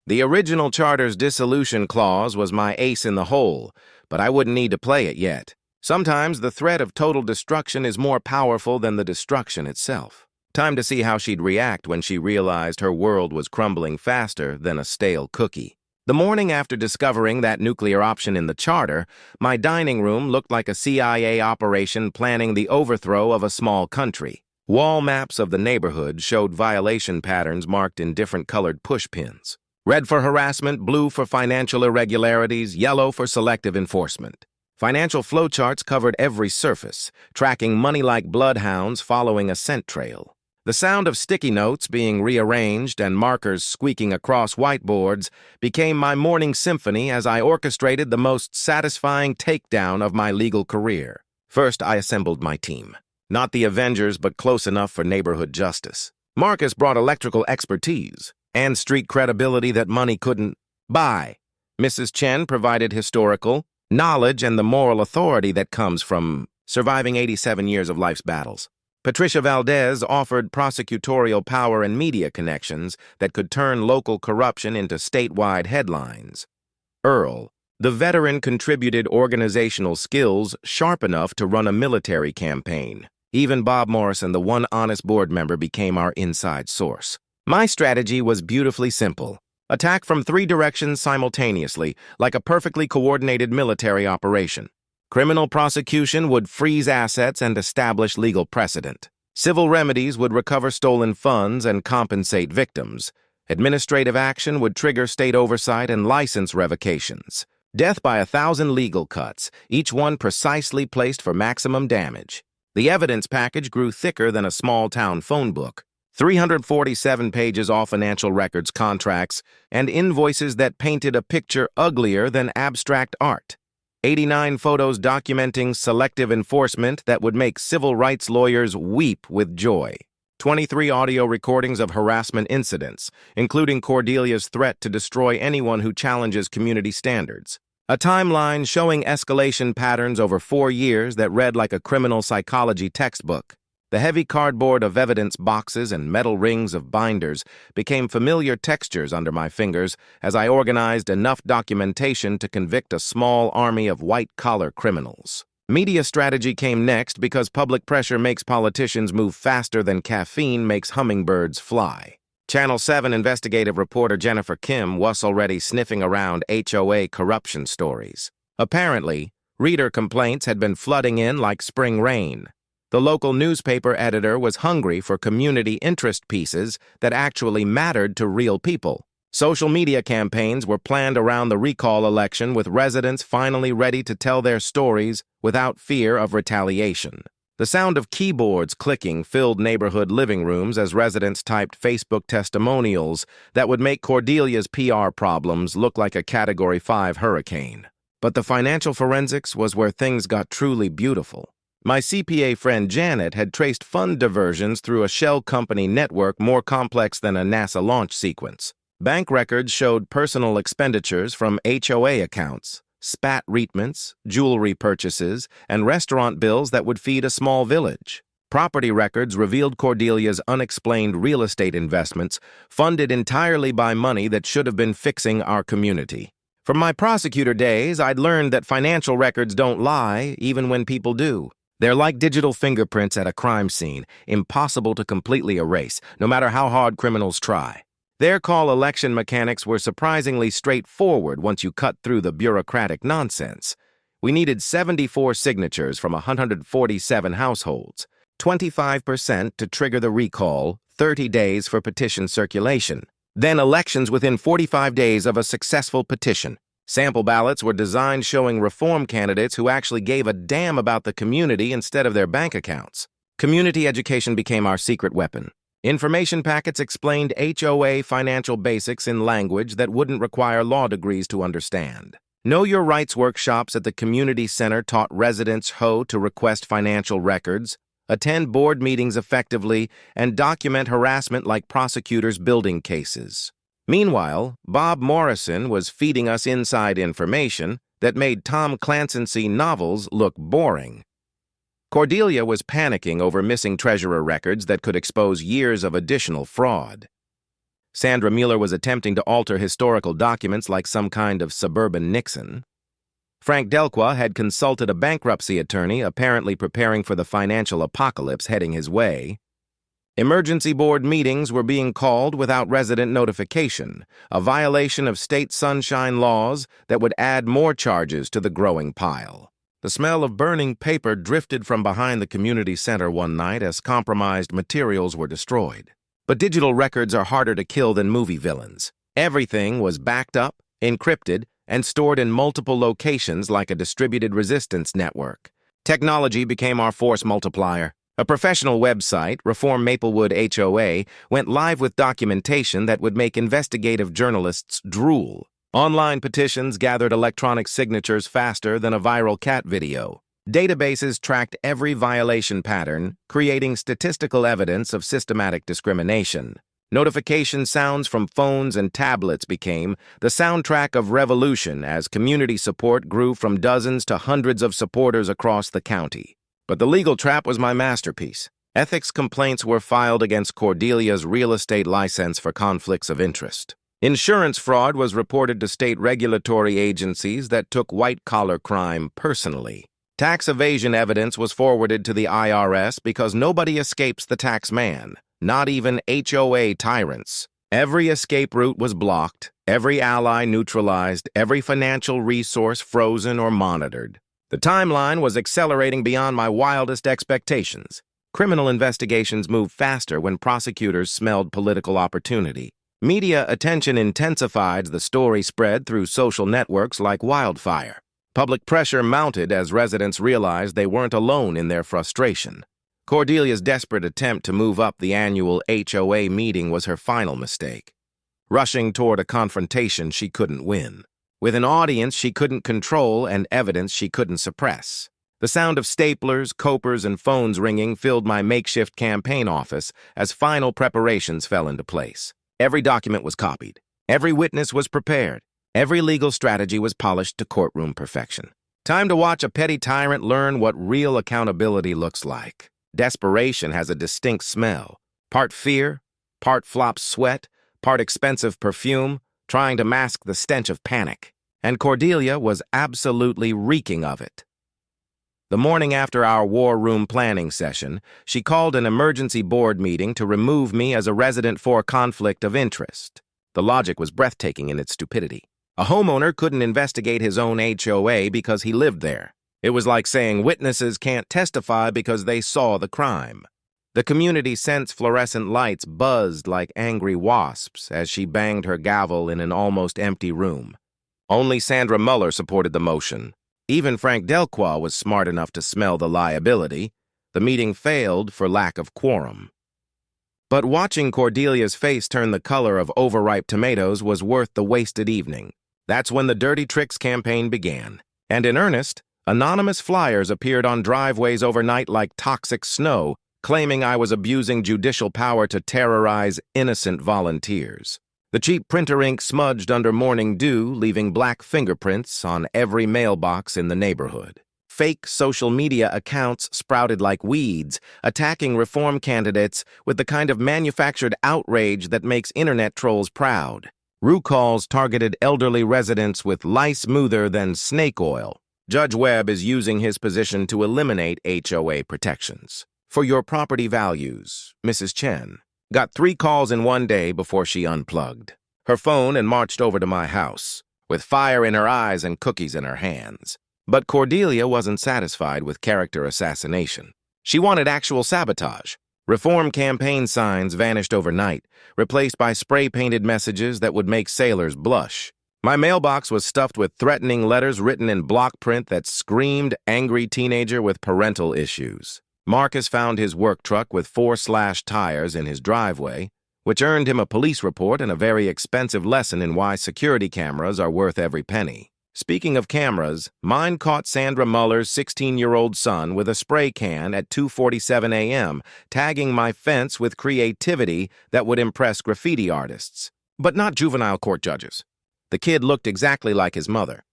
[SPEAKER 1] The original charter's dissolution clause was my ace in the hole, but I wouldn't need to play it yet. Sometimes the threat of total destruction is more powerful than the destruction itself. Time to see how she'd react when she realized her world was crumbling faster than a stale cookie. The morning after discovering that nuclear option in the charter, my dining room looked like a CIA operation planning the overthrow of a small country. Wall maps of the neighborhood showed violation patterns marked in different colored pushpins. Red for harassment, blue for financial irregularities, yellow for selective enforcement. Financial flowcharts covered every surface, tracking money like bloodhounds following a scent trail. The sound of sticky notes being rearranged and markers squeaking across whiteboards became my morning symphony as I orchestrated the most satisfying takedown of my legal career. First, I assembled my team. Not the Avengers, but close enough for neighborhood justice. Marcus brought electrical expertise and street credibility that money couldn't buy. Mrs. Chen provided historical knowledge and the moral authority that comes from surviving 87 years of life's battles. Patricia Valdez offered prosecutorial power and media connections that could turn local corruption into statewide headlines. Earl, the veteran, contributed organizational skills sharp enough to run a military campaign. Even Bob Morrison, the one honest board member, became our inside source. My strategy was beautifully simple. Attack from 3 directions simultaneously, like a perfectly coordinated military operation. Criminal prosecution would freeze assets and establish legal precedent. Civil remedies would recover stolen funds and compensate victims. Administrative action would trigger state oversight and license revocations. Death by 1,000 legal cuts, each one precisely placed for maximum damage. The evidence package grew thicker than a small-town phone book. 347 pages all financial records, contracts, and invoices that painted a picture uglier than abstract art. 89 photos documenting selective enforcement that would make civil rights lawyers weep with joy. 23 audio recordings of harassment incidents, including Cordelia's threat to destroy anyone who challenges community standards. A timeline showing escalation patterns over 4 years that read like a criminal psychology textbook. The heavy cardboard of evidence boxes and metal rings of binders became familiar textures under my fingers as I organized enough documentation to convict a small army of white-collar criminals. Media strategy came next because public pressure makes politicians move faster than caffeine makes hummingbirds fly. Channel 7 investigative reporter Jennifer Kim was already sniffing around HOA corruption stories. Apparently, reader complaints had been flooding in like spring rain. The local newspaper editor was hungry for community interest pieces that actually mattered to real people. Social media campaigns were planned around the recall election with residents finally ready to tell their stories without fear of retaliation. The sound of keyboards clicking filled neighborhood living rooms as residents typed Facebook testimonials that would make Cordelia's PR problems look like a Category 5 hurricane. But the financial forensics was where things got truly beautiful. My CPA friend Janet had traced fund diversions through a shell company network more complex than a NASA launch sequence. Bank records showed personal expenditures from HOA accounts, spat treatments, jewelry purchases, and restaurant bills that would feed a small village. Property records revealed Cordelia's unexplained real estate investments, funded entirely by money that should have been fixing our community. From my prosecutor days, I'd learned that financial records don't lie, even when people do. They're like digital fingerprints at a crime scene, impossible to completely erase, no matter how hard criminals try. Their call election mechanics were surprisingly straightforward once you cut through the bureaucratic nonsense. We needed 74 signatures from 147 households, 25% to trigger the recall, 30 days for petition circulation, then elections within 45 days of a successful petition. Sample ballots were designed showing reform candidates who actually gave a damn about the community instead of their bank accounts. Community education became our secret weapon. Information packets explained HOA financial basics in language that wouldn't require law degrees to understand. Know Your Rights workshops at the community center taught residents how to request financial records, attend board meetings effectively, and document harassment like prosecutors building cases. Meanwhile, Bob Morrison was feeding us inside information that made Tom Clancy novels look boring. Cordelia was panicking over missing treasurer records that could expose years of additional fraud. Sandra Mueller was attempting to alter historical documents like some kind of suburban Nixon. Frank Delqua had consulted a bankruptcy attorney, apparently preparing for the financial apocalypse heading his way. Emergency board meetings were being called without resident notification, a violation of state sunshine laws that would add more charges to the growing pile. The smell of burning paper drifted from behind the community center one night as compromised materials were destroyed. But digital records are harder to kill than movie villains. Everything was backed up, encrypted, and stored in multiple locations like a distributed resistance network. Technology became our force multiplier. A professional website, Reform Maplewood HOA, went live with documentation that would make investigative journalists drool. Online petitions gathered electronic signatures faster than a viral cat video. Databases tracked every violation pattern, creating statistical evidence of systematic discrimination. Notification sounds from phones and tablets became the soundtrack of revolution as community support grew from dozens to hundreds of supporters across the county. But the legal trap was my masterpiece. Ethics complaints were filed against Cordelia's real estate license for conflicts of interest. Insurance fraud was reported to state regulatory agencies that took white-collar crime personally. Tax evasion evidence was forwarded to the IRS because nobody escapes the tax man, not even HOA tyrants. Every escape route was blocked, every ally neutralized, every financial resource frozen or monitored. The timeline was accelerating beyond my wildest expectations. Criminal investigations moved faster when prosecutors smelled political opportunity. Media attention intensified, the story spread through social networks like wildfire. Public pressure mounted as residents realized they weren't alone in their frustration. Cordelia's desperate attempt to move up the annual HOA meeting was her final mistake. Rushing toward a confrontation she couldn't win. with an audience she couldn't control and evidence she couldn't suppress. The sound of staplers, copers, and phones ringing filled my makeshift campaign office as final preparations fell into place. Every document was copied. Every witness was prepared. Every legal strategy was polished to courtroom perfection. Time to watch a petty tyrant learn what real accountability looks like. Desperation has a distinct smell. Part fear, part flop sweat, part expensive perfume, trying to mask the stench of panic. And Cordelia was absolutely reeking of it. The morning after our war room planning session, she called an emergency board meeting to remove me as a resident for conflict of interest. The logic was breathtaking in its stupidity. A homeowner couldn't investigate his own HOA because he lived there. It was like saying witnesses can't testify because they saw the crime. The community sense fluorescent lights buzzed like angry wasps as she banged her gavel in an almost empty room. Only Sandra Muller supported the motion. Even Frank Delqua was smart enough to smell the liability. The meeting failed for lack of quorum. But watching Cordelia's face turn the color of overripe tomatoes was worth the wasted evening. That's when the Dirty Tricks campaign began. And in earnest, anonymous flyers appeared on driveways overnight like toxic snow, claiming I was abusing judicial power to terrorize innocent volunteers. The cheap printer ink smudged under morning dew, leaving black fingerprints on every mailbox in the neighborhood. Fake social media accounts sprouted like weeds, attacking reform candidates with the kind of manufactured outrage that makes internet trolls proud. Rue calls targeted elderly residents with lice smoother than snake oil. Judge Webb is using his position to eliminate HOA protections. For your property values, Mrs. Chen got 3 calls in one day before she unplugged her phone and marched over to my house, with fire in her eyes and cookies in her hands. But Cordelia wasn't satisfied with character assassination. She wanted actual sabotage. Reform campaign signs vanished overnight, replaced by spray-painted messages that would make sailors blush. My mailbox was stuffed with threatening letters written in block print that screamed angry teenager with parental issues. Marcus found his work truck with 4 slashed tires in his driveway, which earned him a police report and a very expensive lesson in why security cameras are worth every penny. Speaking of cameras, mine caught Sandra Muller's 16-year-old son with a spray can at 2:47 a.m., tagging my fence with creativity that would impress graffiti artists, but not juvenile court judges. The kid looked exactly like his mother.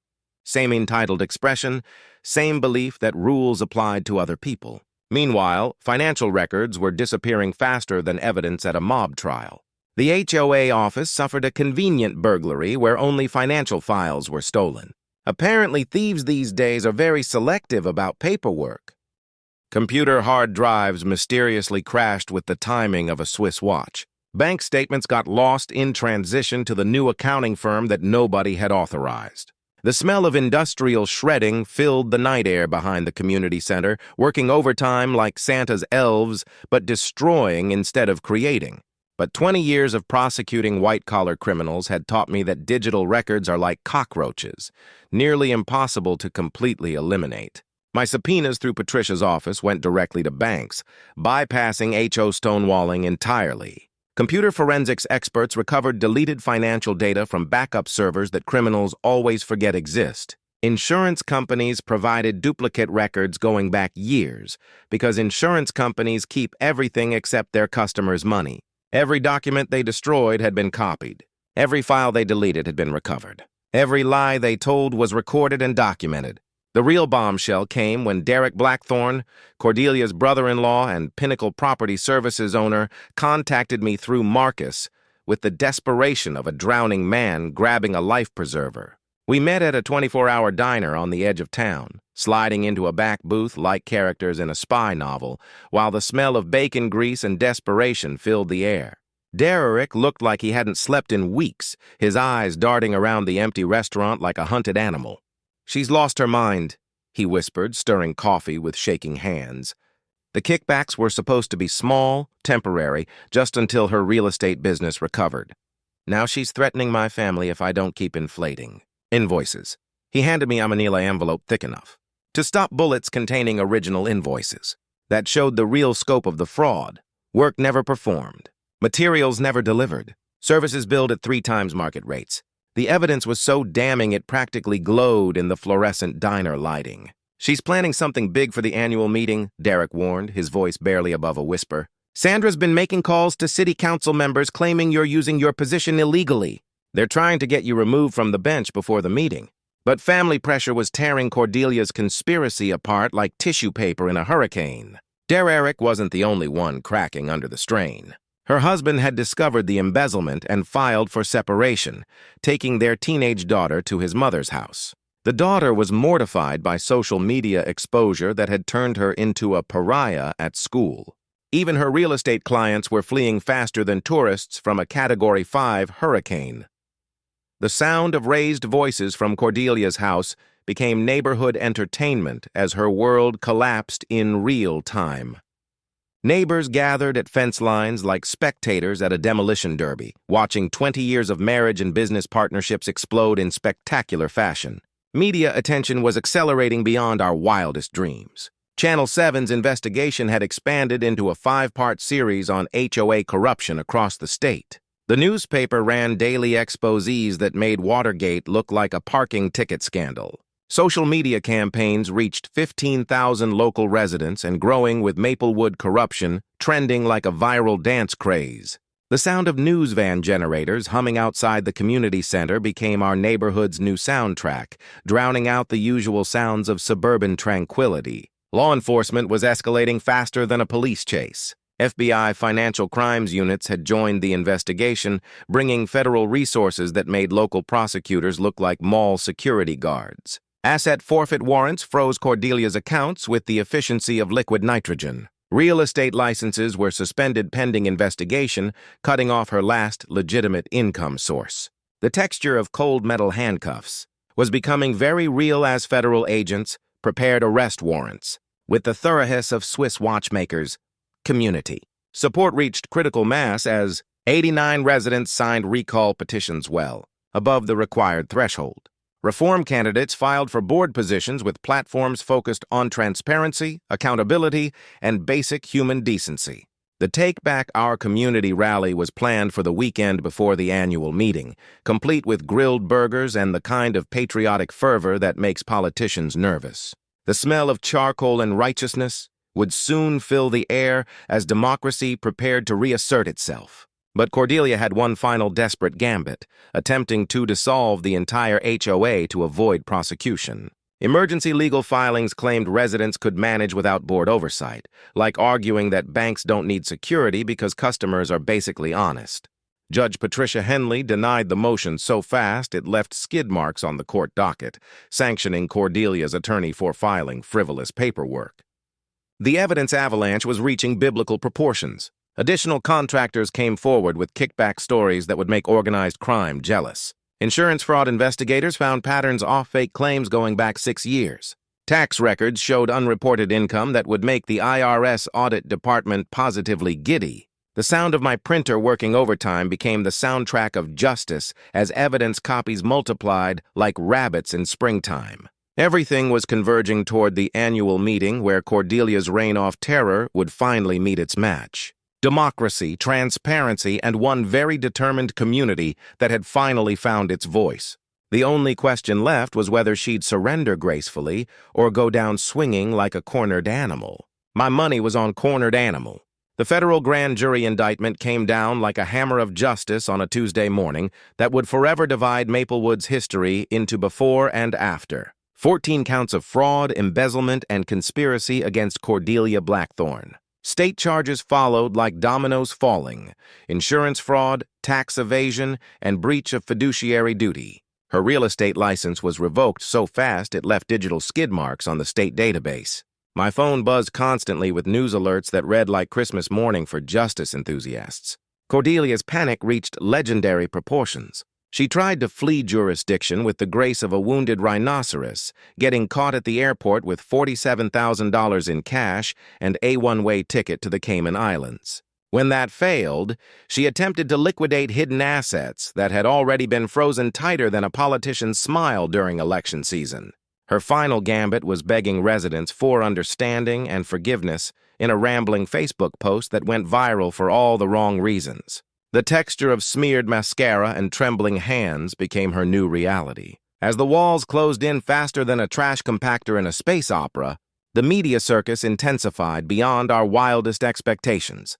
[SPEAKER 1] Same entitled expression, same belief that rules applied to other people. Meanwhile, financial records were disappearing faster than evidence at a mob trial. The HOA office suffered a convenient burglary where only financial files were stolen. Apparently, thieves these days are very selective about paperwork. Computer hard drives mysteriously crashed with the timing of a Swiss watch. Bank statements got lost in transition to the new accounting firm that nobody had authorized. The smell of industrial shredding filled the night air behind the community center, working overtime like Santa's elves, but destroying instead of creating. But 20 years of prosecuting white-collar criminals had taught me that digital records are like cockroaches, nearly impossible to completely eliminate. My subpoenas through Patricia's office went directly to banks, bypassing HO stonewalling entirely. Computer forensics experts recovered deleted financial data from backup servers that criminals always forget exist. Insurance companies provided duplicate records going back years because insurance companies keep everything except their customers' money. Every document they destroyed had been copied. Every file they deleted had been recovered. Every lie they told was recorded and documented. The real bombshell came when Derek Blackthorne, Cordelia's brother-in-law and Pinnacle Property Services owner, contacted me through Marcus with the desperation of a drowning man grabbing a life preserver. We met at a 24-hour diner on the edge of town, sliding into a back booth like characters in a spy novel, while the smell of bacon grease and desperation filled the air. Derek looked like he hadn't slept in weeks, his eyes darting around the empty restaurant like a hunted animal. "She's lost her mind," he whispered, stirring coffee with shaking hands. The kickbacks were supposed to be small, temporary, just until her real estate business recovered. Now she's threatening my family if I don't keep inflating. Invoices. He handed me a manila envelope thick enough to stop bullets containing original invoices that showed the real scope of the fraud. Work never performed. Materials never delivered. Services billed at 3 times market rates. The evidence was so damning it practically glowed in the fluorescent diner lighting. "She's planning something big for the annual meeting," Derek warned, his voice barely above a whisper. "Sandra's been making calls to city council members claiming you're using your position illegally. They're trying to get you removed from the bench before the meeting." But family pressure was tearing Cordelia's conspiracy apart like tissue paper in a hurricane. Derek wasn't the only one cracking under the strain. Her husband had discovered the embezzlement and filed for separation, taking their teenage daughter to his mother's house. The daughter was mortified by social media exposure that had turned her into a pariah at school. Even her real estate clients were fleeing faster than tourists from a Category 5 hurricane. The sound of raised voices from Cordelia's house became neighborhood entertainment as her world collapsed in real time. Neighbors gathered at fence lines like spectators at a demolition derby, watching 20 years of marriage and business partnerships explode in spectacular fashion. Media attention was accelerating beyond our wildest dreams. Channel 7's investigation had expanded into a 5-part series on HOA corruption across the state. The newspaper ran daily exposés that made Watergate look like a parking ticket scandal. Social media campaigns reached 15,000 local residents and growing with Maplewood corruption trending like a viral dance craze. The sound of news van generators humming outside the community center became our neighborhood's new soundtrack, drowning out the usual sounds of suburban tranquility. Law enforcement was escalating faster than a police chase. FBI financial crimes units had joined the investigation, bringing federal resources that made local prosecutors look like mall security guards. Asset forfeit warrants froze Cordelia's accounts with the efficiency of liquid nitrogen. Real estate licenses were suspended pending investigation, cutting off her last legitimate income source. The texture of cold metal handcuffs was becoming very real as federal agents prepared arrest warrants. With the thoroughness of Swiss watchmakers, community support reached critical mass as 89 residents signed recall petitions well above the required threshold. Reform candidates filed for board positions with platforms focused on transparency, accountability, and basic human decency. The Take Back Our Community rally was planned for the weekend before the annual meeting, complete with grilled burgers and the kind of patriotic fervor that makes politicians nervous. The smell of charcoal and righteousness would soon fill the air as democracy prepared to reassert itself. But Cordelia had one final desperate gambit, attempting to dissolve the entire HOA to avoid prosecution. Emergency legal filings claimed residents could manage without board oversight, like arguing that banks don't need security because customers are basically honest. Judge Patricia Henley denied the motion so fast it left skid marks on the court docket, sanctioning Cordelia's attorney for filing frivolous paperwork. The evidence avalanche was reaching biblical proportions. Additional contractors came forward with kickback stories that would make organized crime jealous. Insurance fraud investigators found patterns off fake claims going back 6 years. Tax records showed unreported income that would make the IRS audit department positively giddy. The sound of my printer working overtime became the soundtrack of justice as evidence copies multiplied like rabbits in springtime. Everything was converging toward the annual meeting where Cordelia's reign of terror would finally meet its match. Democracy, transparency, and one very determined community that had finally found its voice. The only question left was whether she'd surrender gracefully or go down swinging like a cornered animal. My money was on cornered animal. The federal grand jury indictment came down like a hammer of justice on a Tuesday morning that would forever divide Maplewood's history into before and after. 14 counts of fraud, embezzlement, and conspiracy against Cordelia Blackthorne. State charges followed like dominoes falling: insurance fraud, tax evasion, and breach of fiduciary duty. Her real estate license was revoked so fast it left digital skid marks on the state database. My phone buzzed constantly with news alerts that read like Christmas morning for justice enthusiasts. Cordelia's panic reached legendary proportions. She tried to flee jurisdiction with the grace of a wounded rhinoceros, getting caught at the airport with $47,000 in cash and a one-way ticket to the Cayman Islands. When that failed, she attempted to liquidate hidden assets that had already been frozen tighter than a politician's smile during election season. Her final gambit was begging residents for understanding and forgiveness in a rambling Facebook post that went viral for all the wrong reasons. The texture of smeared mascara and trembling hands became her new reality. As the walls closed in faster than a trash compactor in a space opera, the media circus intensified beyond our wildest expectations.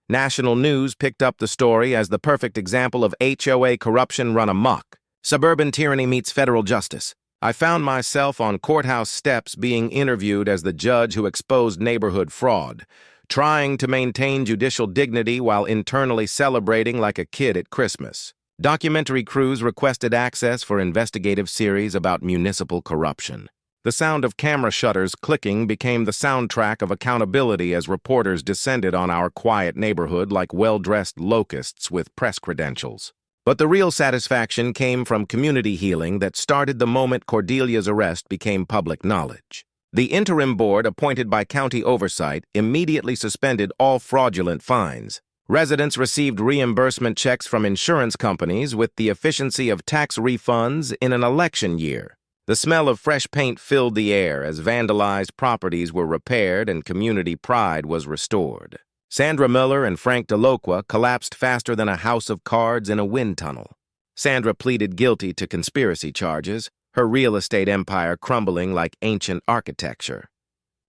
[SPEAKER 1] National news picked up the story as the perfect example of HOA corruption run amok. Suburban tyranny meets federal justice. I found myself on courthouse steps being interviewed as the judge who exposed neighborhood fraud, trying to maintain judicial dignity while internally celebrating like a kid at Christmas. Documentary crews requested access for investigative series about municipal corruption. The sound of camera shutters clicking became the soundtrack of accountability as reporters descended on our quiet neighborhood like well-dressed locusts with press credentials. But the real satisfaction came from community healing that started the moment Cordelia's arrest became public knowledge. The interim board appointed by county oversight immediately suspended all fraudulent fines. Residents received reimbursement checks from insurance companies with the efficiency of tax refunds in an election year. The smell of fresh paint filled the air as vandalized properties were repaired and community pride was restored. Sandra Miller and Frank DeLoqua collapsed faster than a house of cards in a wind tunnel. Sandra pleaded guilty to conspiracy charges, her real estate empire crumbling like ancient architecture.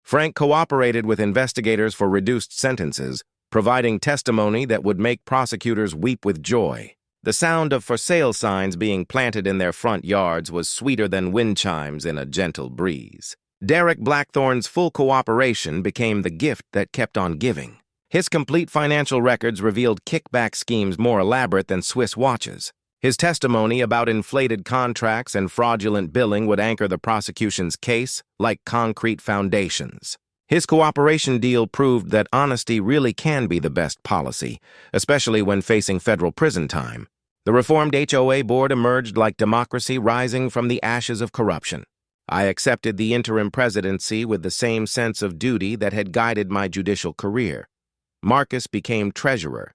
[SPEAKER 1] Frank cooperated with investigators for reduced sentences, providing testimony that would make prosecutors weep with joy. The sound of for sale signs being planted in their front yards was sweeter than wind chimes in a gentle breeze. Derek Blackthorne's full cooperation became the gift that kept on giving. His complete financial records revealed kickback schemes more elaborate than Swiss watches. His testimony about inflated contracts and fraudulent billing would anchor the prosecution's case like concrete foundations. His cooperation deal proved that honesty really can be the best policy, especially when facing federal prison time. The reformed HOA board emerged like democracy rising from the ashes of corruption. I accepted the interim presidency with the same sense of duty that had guided my judicial career. Marcus became treasurer,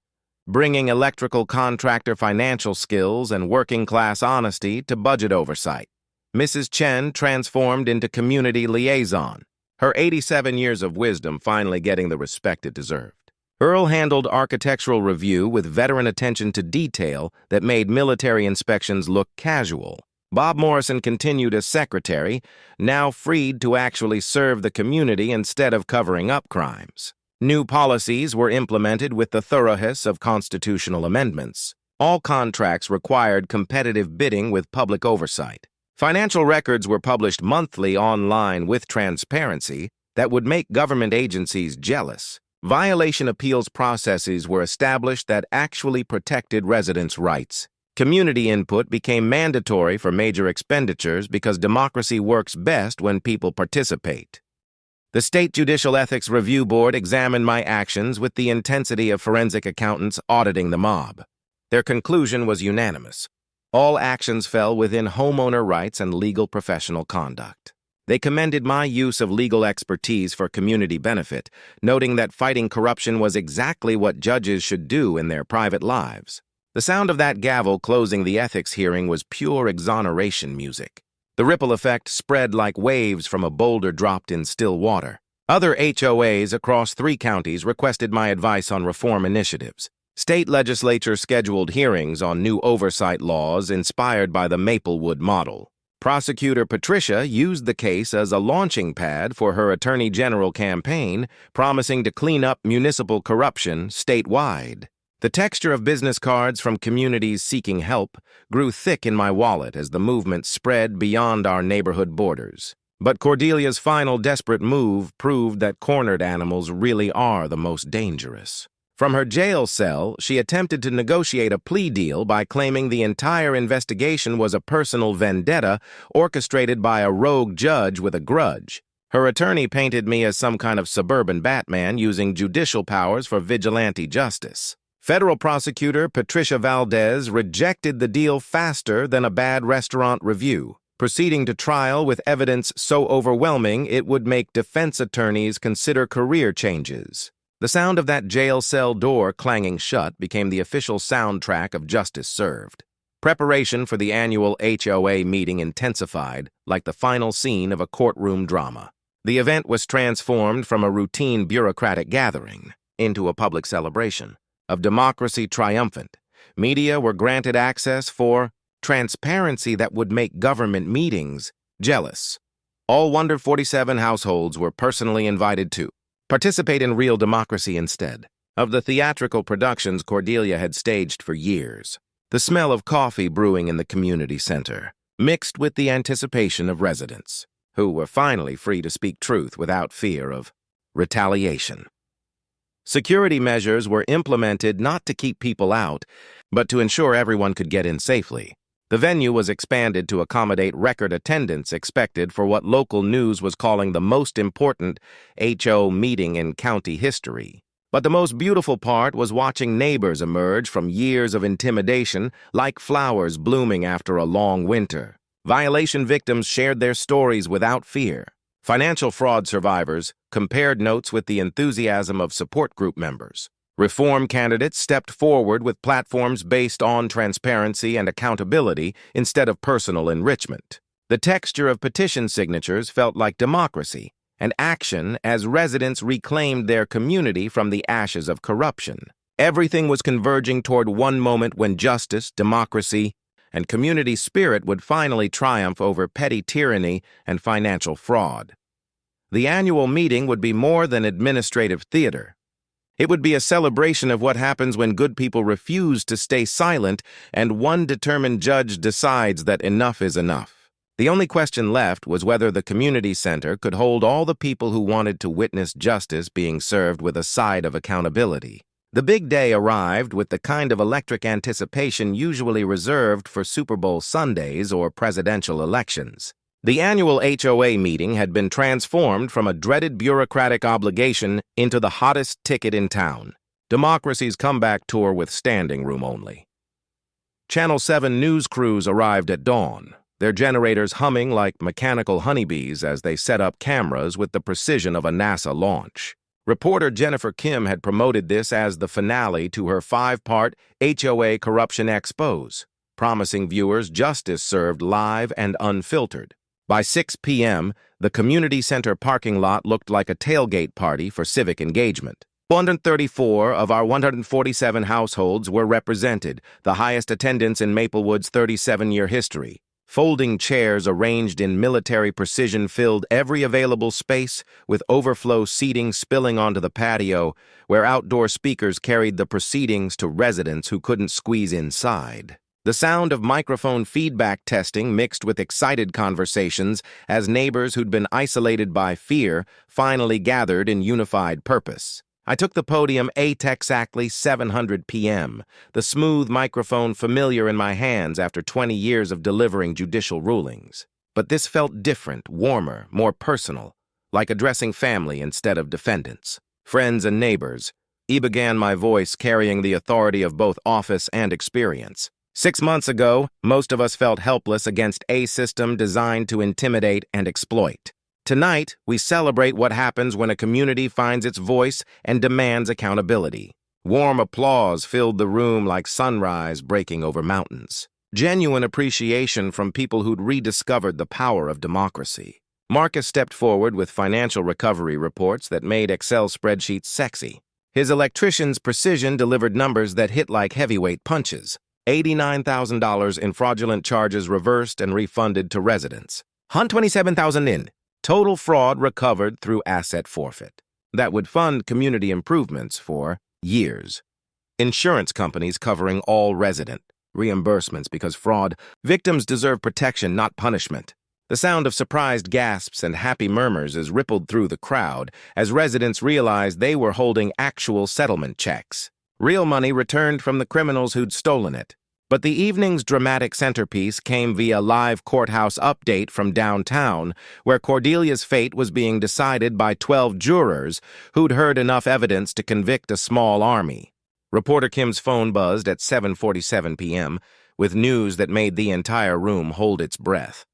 [SPEAKER 1] bringing electrical contractor financial skills and working-class honesty to budget oversight. Mrs. Chen transformed into community liaison, her 87 years of wisdom finally getting the respect it deserved. Earl handled architectural review with veteran attention to detail that made military inspections look casual. Bob Morrison continued as secretary, now freed to actually serve the community instead of covering up crimes. New policies were implemented with the thoroughness of constitutional amendments. All contracts required competitive bidding with public oversight. Financial records were published monthly online with transparency that would make government agencies jealous. Violation appeals processes were established that actually protected residents' rights. Community input became mandatory for major expenditures because democracy works best when people participate. The State Judicial Ethics Review Board examined my actions with the intensity of forensic accountants auditing the mob. Their conclusion was unanimous. All actions fell within homeowner rights and legal professional conduct. They commended my use of legal expertise for community benefit, noting that fighting corruption was exactly what judges should do in their private lives. The sound of that gavel closing the ethics hearing was pure exoneration music. The ripple effect spread like waves from a boulder dropped in still water. Other HOAs across 3 counties requested my advice on reform initiatives. State legislature scheduled hearings on new oversight laws inspired by the Maplewood model. Prosecutor Patricia used the case as a launching pad for her Attorney General campaign, promising to clean up municipal corruption statewide. The texture of business cards from communities seeking help grew thick in my wallet as the movement spread beyond our neighborhood borders. But Cordelia's final desperate move proved that cornered animals really are the most dangerous. From her jail cell, she attempted to negotiate a plea deal by claiming the entire investigation was a personal vendetta orchestrated by a rogue judge with a grudge. Her attorney painted me as some kind of suburban Batman using judicial powers for vigilante justice. Federal prosecutor Patricia Valdez rejected the deal faster than a bad restaurant review, proceeding to trial with evidence so overwhelming it would make defense attorneys consider career changes. The sound of that jail cell door clanging shut became the official soundtrack of justice served. Preparation for the annual HOA meeting intensified like the final scene of a courtroom drama. The event was transformed from a routine bureaucratic gathering into a public celebration. of democracy triumphant. Media were granted access for transparency that would make government meetings jealous. All 147 households were personally invited to participate in real democracy instead of the theatrical productions Cordelia had staged for years. The smell of coffee brewing in the community center, mixed with the anticipation of residents, who were finally free to speak truth without fear of retaliation. Security measures were implemented not to keep people out, but to ensure everyone could get in safely. The venue was expanded to accommodate record attendance expected for what local news was calling the most important HO meeting in county history. But the most beautiful part was watching neighbors emerge from years of intimidation like flowers blooming after a long winter. Violation victims shared their stories without fear. Financial fraud survivors compared notes with the enthusiasm of support group members. Reform candidates stepped forward with platforms based on transparency and accountability instead of personal enrichment. The texture of petition signatures felt like democracy and action as residents reclaimed their community from the ashes of corruption. Everything was converging toward one moment when justice, democracy, and community spirit would finally triumph over petty tyranny and financial fraud. The annual meeting would be more than administrative theater. It would be a celebration of what happens when good people refuse to stay silent and one determined judge decides that enough is enough. The only question left was whether the community center could hold all the people who wanted to witness justice being served with a side of accountability. The big day arrived with the kind of electric anticipation usually reserved for Super Bowl Sundays or presidential elections. The annual HOA meeting had been transformed from a dreaded bureaucratic obligation into the hottest ticket in town, democracy's comeback tour with standing room only. Channel 7 news crews arrived at dawn, their generators humming like mechanical honeybees as they set up cameras with the precision of a NASA launch. Reporter Jennifer Kim had promoted this as the finale to her 5-part HOA Corruption Expose, promising viewers justice served live and unfiltered. By 6 p.m., the community center parking lot looked like a tailgate party for civic engagement. 134 of our 147 households were represented, the highest attendance in Maplewood's 37-year history. Folding chairs arranged in military precision filled every available space, with overflow seating spilling onto the patio, where outdoor speakers carried the proceedings to residents who couldn't squeeze inside. The sound of microphone feedback testing mixed with excited conversations as neighbors who'd been isolated by fear finally gathered in unified purpose. I took the podium at exactly 700 p.m., the smooth microphone familiar in my hands after 20 years of delivering judicial rulings. But this felt different, warmer, more personal, like addressing family instead of defendants. Friends and neighbors, I began my voice carrying the authority of both office and experience. 6 months ago, most of us felt helpless against a system designed to intimidate and exploit. Tonight, we celebrate what happens when a community finds its voice and demands accountability. Warm applause filled the room like sunrise breaking over mountains. Genuine appreciation from people who'd rediscovered the power of democracy. Marcus stepped forward with financial recovery reports that made Excel spreadsheets sexy. His electrician's precision delivered numbers that hit like heavyweight punches. $89,000 in fraudulent charges reversed and refunded to residents. $127,000 in. Total fraud recovered through asset forfeit. That would fund community improvements for years. Insurance companies covering all resident reimbursements because fraud victims deserve protection, not punishment. The sound of surprised gasps and happy murmurs is rippled through the crowd as residents realized they were holding actual settlement checks. Real money returned from the criminals who'd stolen it. But the evening's dramatic centerpiece came via live courthouse update from downtown, where Cordelia's fate was being decided by 12 jurors who'd heard enough evidence to convict a small army. Reporter Kim's phone buzzed at 7:47 p.m. with news that made the entire room hold its breath.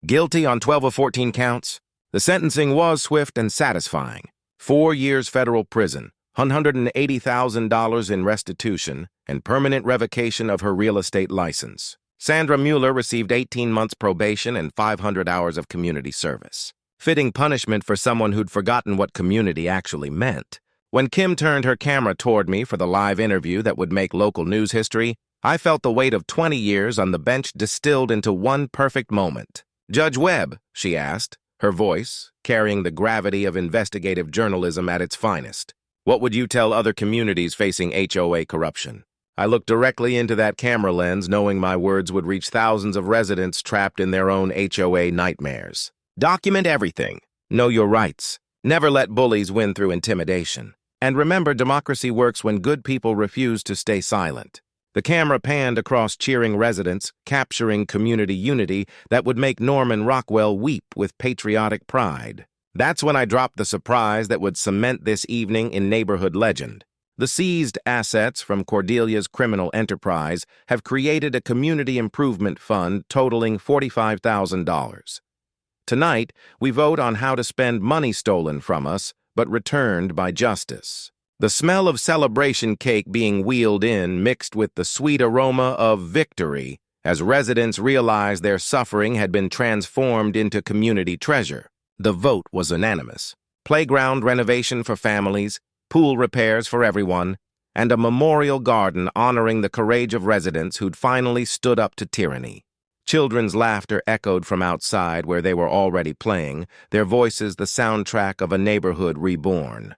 [SPEAKER 1] Guilty on 12 of 14 counts, the sentencing was swift and satisfying. 4 years federal prison, $180,000 in restitution, and permanent revocation of her real estate license. Sandra Mueller received 18 months probation and 500 hours of community service. Fitting punishment for someone who'd forgotten what community actually meant. When Kim turned her camera toward me for the live interview that would make local news history, I felt the weight of 20 years on the bench distilled into one perfect moment. "Judge Webb," she asked, her voice carrying the gravity of investigative journalism at its finest, "what would you tell other communities facing HOA corruption?" I looked directly into that camera lens, knowing my words would reach thousands of residents trapped in their own HOA nightmares. Document everything. Know your rights. Never let bullies win through intimidation. And remember, democracy works when good people refuse to stay silent. The camera panned across cheering residents, capturing community unity that would make Norman Rockwell weep with patriotic pride. That's when I dropped the surprise that would cement this evening in neighborhood legend. The seized assets from Cordelia's criminal enterprise have created a community improvement fund totaling $45,000. Tonight, we vote on how to spend money stolen from us, but returned by justice. The smell of celebration cake being wheeled in mixed with the sweet aroma of victory as residents realized their suffering had been transformed into community treasure. The vote was unanimous. Playground renovation for families, pool repairs for everyone, and a memorial garden honoring the courage of residents who'd finally stood up to tyranny. Children's laughter echoed from outside where they were already playing, their voices the soundtrack of a neighborhood reborn.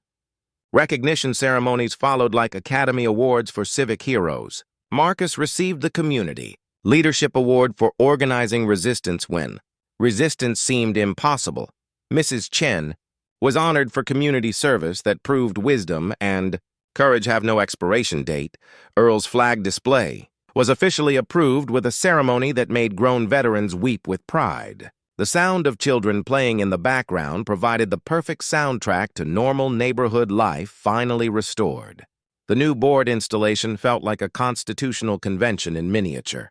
[SPEAKER 1] Recognition ceremonies followed like Academy Awards for civic heroes. Marcus received the Community Leadership Award for organizing resistance when resistance seemed impossible. Mrs. Chen was honored for community service that proved wisdom, and courage have no expiration date. Earl's flag display was officially approved with a ceremony that made grown veterans weep with pride. The sound of children playing in the background provided the perfect soundtrack to normal neighborhood life finally restored. The new board installation felt like a constitutional convention in miniature.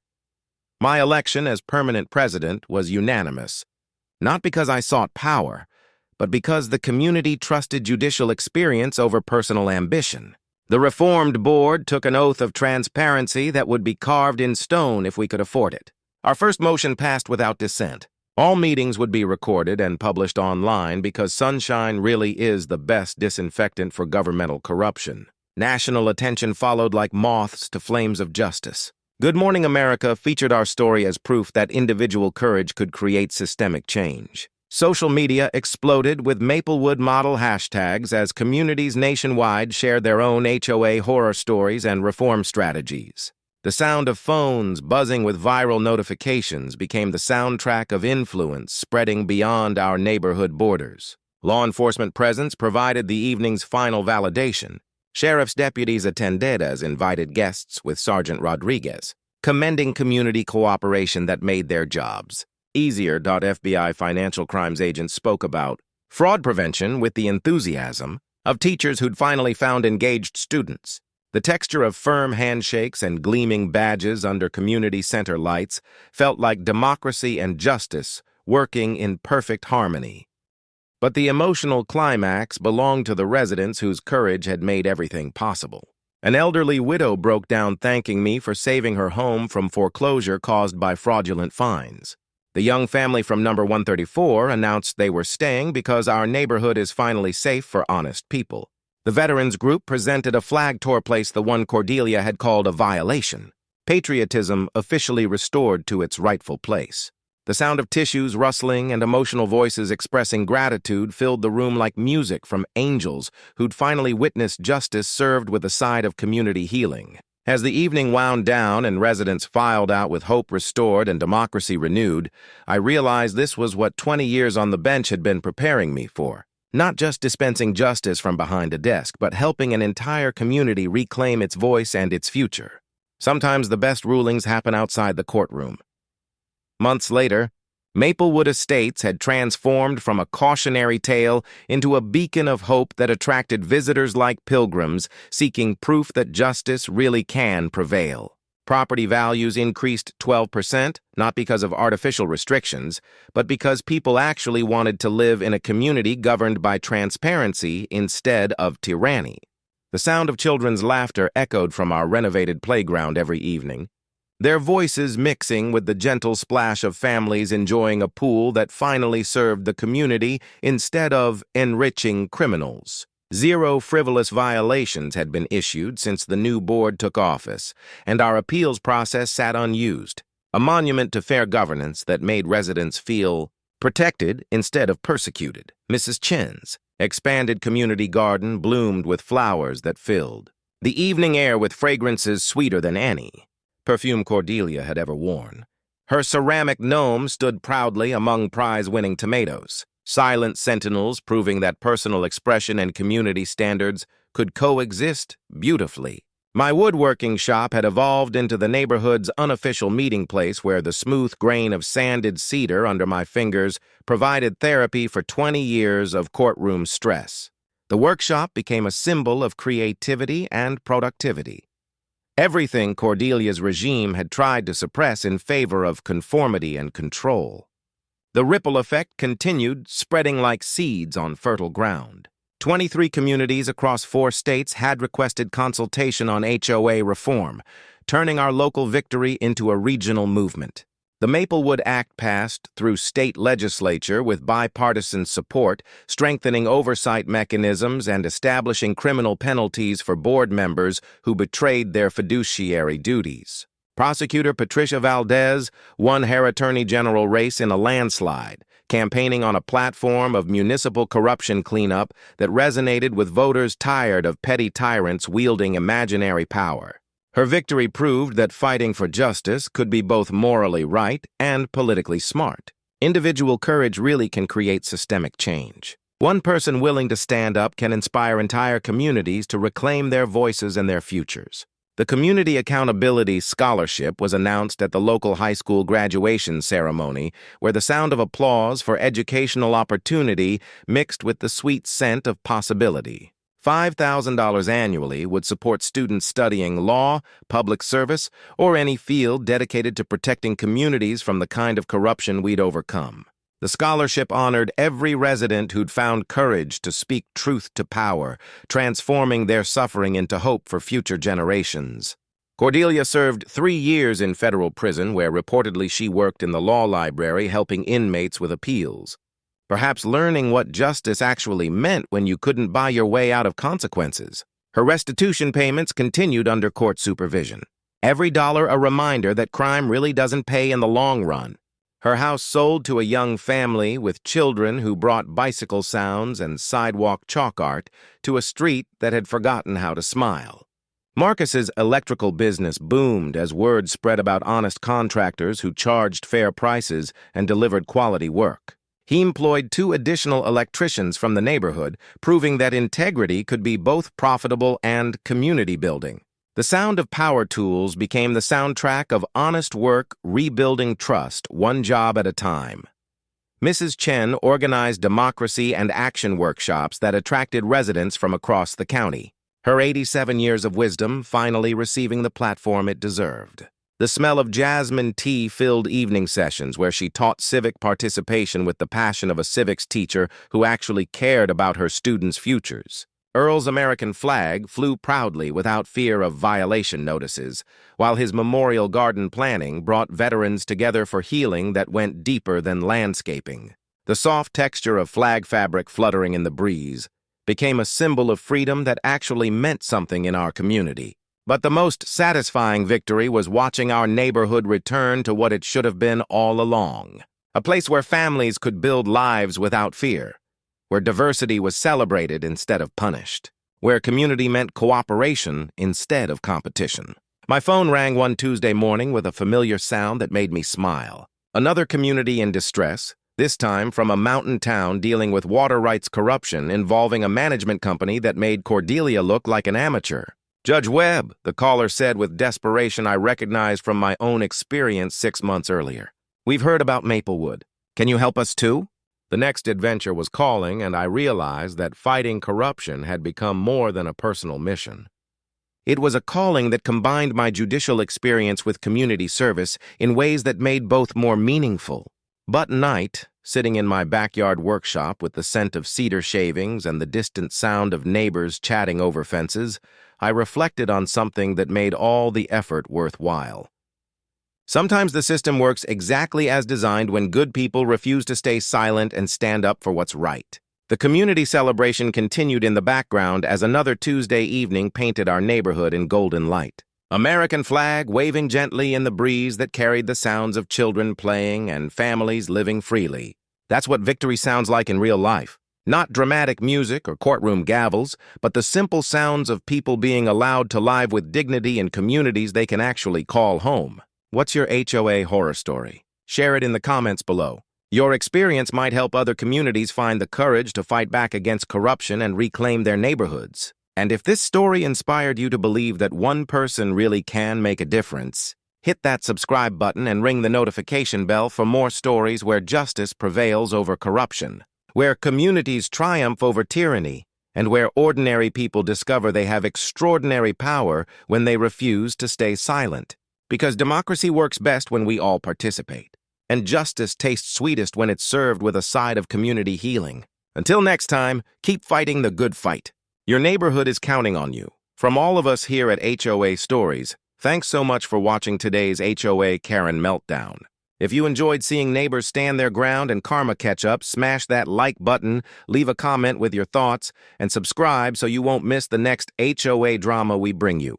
[SPEAKER 1] My election as permanent president was unanimous, not because I sought power, but because the community trusted judicial experience over personal ambition. The reformed board took an oath of transparency that would be carved in stone if we could afford it. Our first motion passed without dissent. All meetings would be recorded and published online because sunshine really is the best disinfectant for governmental corruption. National attention followed like moths to flames of justice. Good Morning America featured our story as proof that individual courage could create systemic change. Social media exploded with Maplewood model hashtags as communities nationwide shared their own HOA horror stories and reform strategies. The sound of phones buzzing with viral notifications became the soundtrack of influence spreading beyond our neighborhood borders. Law enforcement presence provided the evening's final validation. Sheriff's deputies attended as invited guests with Sergeant Rodriguez, commending community cooperation that made their jobs easier. FBI financial crimes agents spoke about fraud prevention with the enthusiasm of teachers who'd finally found engaged students. The texture of firm handshakes and gleaming badges under community center lights felt like democracy and justice working in perfect harmony. But the emotional climax belonged to the residents whose courage had made everything possible. An elderly widow broke down thanking me for saving her home from foreclosure caused by fraudulent fines. The young family from number 134 announced they were staying because our neighborhood is finally safe for honest people. The veterans group presented a flag tore place the one Cordelia had called a violation. Patriotism officially restored to its rightful place. The sound of tissues rustling and emotional voices expressing gratitude filled the room like music from angels who'd finally witnessed justice served with a side of community healing. As the evening wound down and residents filed out with hope restored and democracy renewed, I realized this was what 20 years on the bench had been preparing me for. Not just dispensing justice from behind a desk, but helping an entire community reclaim its voice and its future. Sometimes the best rulings happen outside the courtroom. Months later, Maplewood Estates had transformed from a cautionary tale into a beacon of hope that attracted visitors like pilgrims seeking proof that justice really can prevail. Property values increased 12%, not because of artificial restrictions, but because people actually wanted to live in a community governed by transparency instead of tyranny. The sound of children's laughter echoed from our renovated playground every evening, their voices mixing with the gentle splash of families enjoying a pool that finally served the community instead of enriching criminals. 0 frivolous violations had been issued since the new board took office, and our appeals process sat unused, a monument to fair governance that made residents feel protected instead of persecuted. Mrs. Chen's expanded community garden bloomed with flowers that filled the evening air with fragrances sweeter than any perfume Cordelia had ever worn. Her ceramic gnome stood proudly among prize-winning tomatoes, silent sentinels proving that personal expression and community standards could coexist beautifully. My woodworking shop had evolved into the neighborhood's unofficial meeting place where the smooth grain of sanded cedar under my fingers provided therapy for 20 years of courtroom stress. The workshop became a symbol of creativity and productivity. Everything Cordelia's regime had tried to suppress in favor of conformity and control. The ripple effect continued, spreading like seeds on fertile ground. 23 communities across 4 states had requested consultation on HOA reform, turning our local victory into a regional movement. The Maplewood Act passed through state legislature with bipartisan support, strengthening oversight mechanisms and establishing criminal penalties for board members who betrayed their fiduciary duties. Prosecutor Patricia Valdez won her Attorney General race in a landslide, campaigning on a platform of municipal corruption cleanup that resonated with voters tired of petty tyrants wielding imaginary power. Her victory proved that fighting for justice could be both morally right and politically smart. Individual courage really can create systemic change. One person willing to stand up can inspire entire communities to reclaim their voices and their futures. The Community Accountability Scholarship was announced at the local high school graduation ceremony, where the sound of applause for educational opportunity mixed with the sweet scent of possibility. $5,000 annually would support students studying law, public service, or any field dedicated to protecting communities from the kind of corruption we'd overcome. The scholarship honored every resident who'd found courage to speak truth to power, transforming their suffering into hope for future generations. Cordelia served 3 years in federal prison, where reportedly she worked in the law library helping inmates with appeals, perhaps learning what justice actually meant when you couldn't buy your way out of consequences. Her restitution payments continued under court supervision. Every dollar a reminder that crime really doesn't pay in the long run. Her house sold to a young family with children who brought bicycle sounds and sidewalk chalk art to a street that had forgotten how to smile. Marcus's electrical business boomed as word spread about honest contractors who charged fair prices and delivered quality work. He employed 2 additional electricians from the neighborhood, proving that integrity could be both profitable and community building. The sound of power tools became the soundtrack of honest work, rebuilding trust, one job at a time. Mrs. Chen organized democracy and action workshops that attracted residents from across the county, her 87 years of wisdom finally receiving the platform it deserved. The smell of jasmine tea filled evening sessions where she taught civic participation with the passion of a civics teacher who actually cared about her students' futures. Earl's American flag flew proudly without fear of violation notices, while his memorial garden planning brought veterans together for healing that went deeper than landscaping. The soft texture of flag fabric fluttering in the breeze became a symbol of freedom that actually meant something in our community. But the most satisfying victory was watching our neighborhood return to what it should have been all along, a place where families could build lives without fear, where diversity was celebrated instead of punished, where community meant cooperation instead of competition. My phone rang one Tuesday morning with a familiar sound that made me smile. Another community in distress, this time from a mountain town dealing with water rights corruption involving a management company that made Cordelia look like an amateur. Judge Webb, the caller said with desperation I recognized from my own experience 6 months earlier. We've heard about Maplewood. Can you help us too? The next adventure was calling, and I realized that fighting corruption had become more than a personal mission. It was a calling that combined my judicial experience with community service in ways that made both more meaningful. But night, sitting in my backyard workshop with the scent of cedar shavings and the distant sound of neighbors chatting over fences, I reflected on something that made all the effort worthwhile. Sometimes the system works exactly as designed when good people refuse to stay silent and stand up for what's right. The community celebration continued in the background as another Tuesday evening painted our neighborhood in golden light. American flag waving gently in the breeze that carried the sounds of children playing and families living freely. That's what victory sounds like in real life. Not dramatic music or courtroom gavels, but the simple sounds of people being allowed to live with dignity in communities they can actually call home. What's your HOA horror story? Share it in the comments below. Your experience might help other communities find the courage to fight back against corruption and reclaim their neighborhoods. And if this story inspired you to believe that one person really can make a difference, hit that subscribe button and ring the notification bell for more stories where justice prevails over corruption, where communities triumph over tyranny, and where ordinary people discover they have extraordinary power when they refuse to stay silent. Because democracy works best when we all participate, and justice tastes sweetest when it's served with a side of community healing. Until next time, keep fighting the good fight. Your neighborhood is counting on you. From all of us here at HOA Stories, thanks so much for watching today's HOA Karen Meltdown. If you enjoyed seeing neighbors stand their ground and karma catch up, smash that like button, leave a comment with your thoughts, and subscribe so you won't miss the next HOA drama we bring you.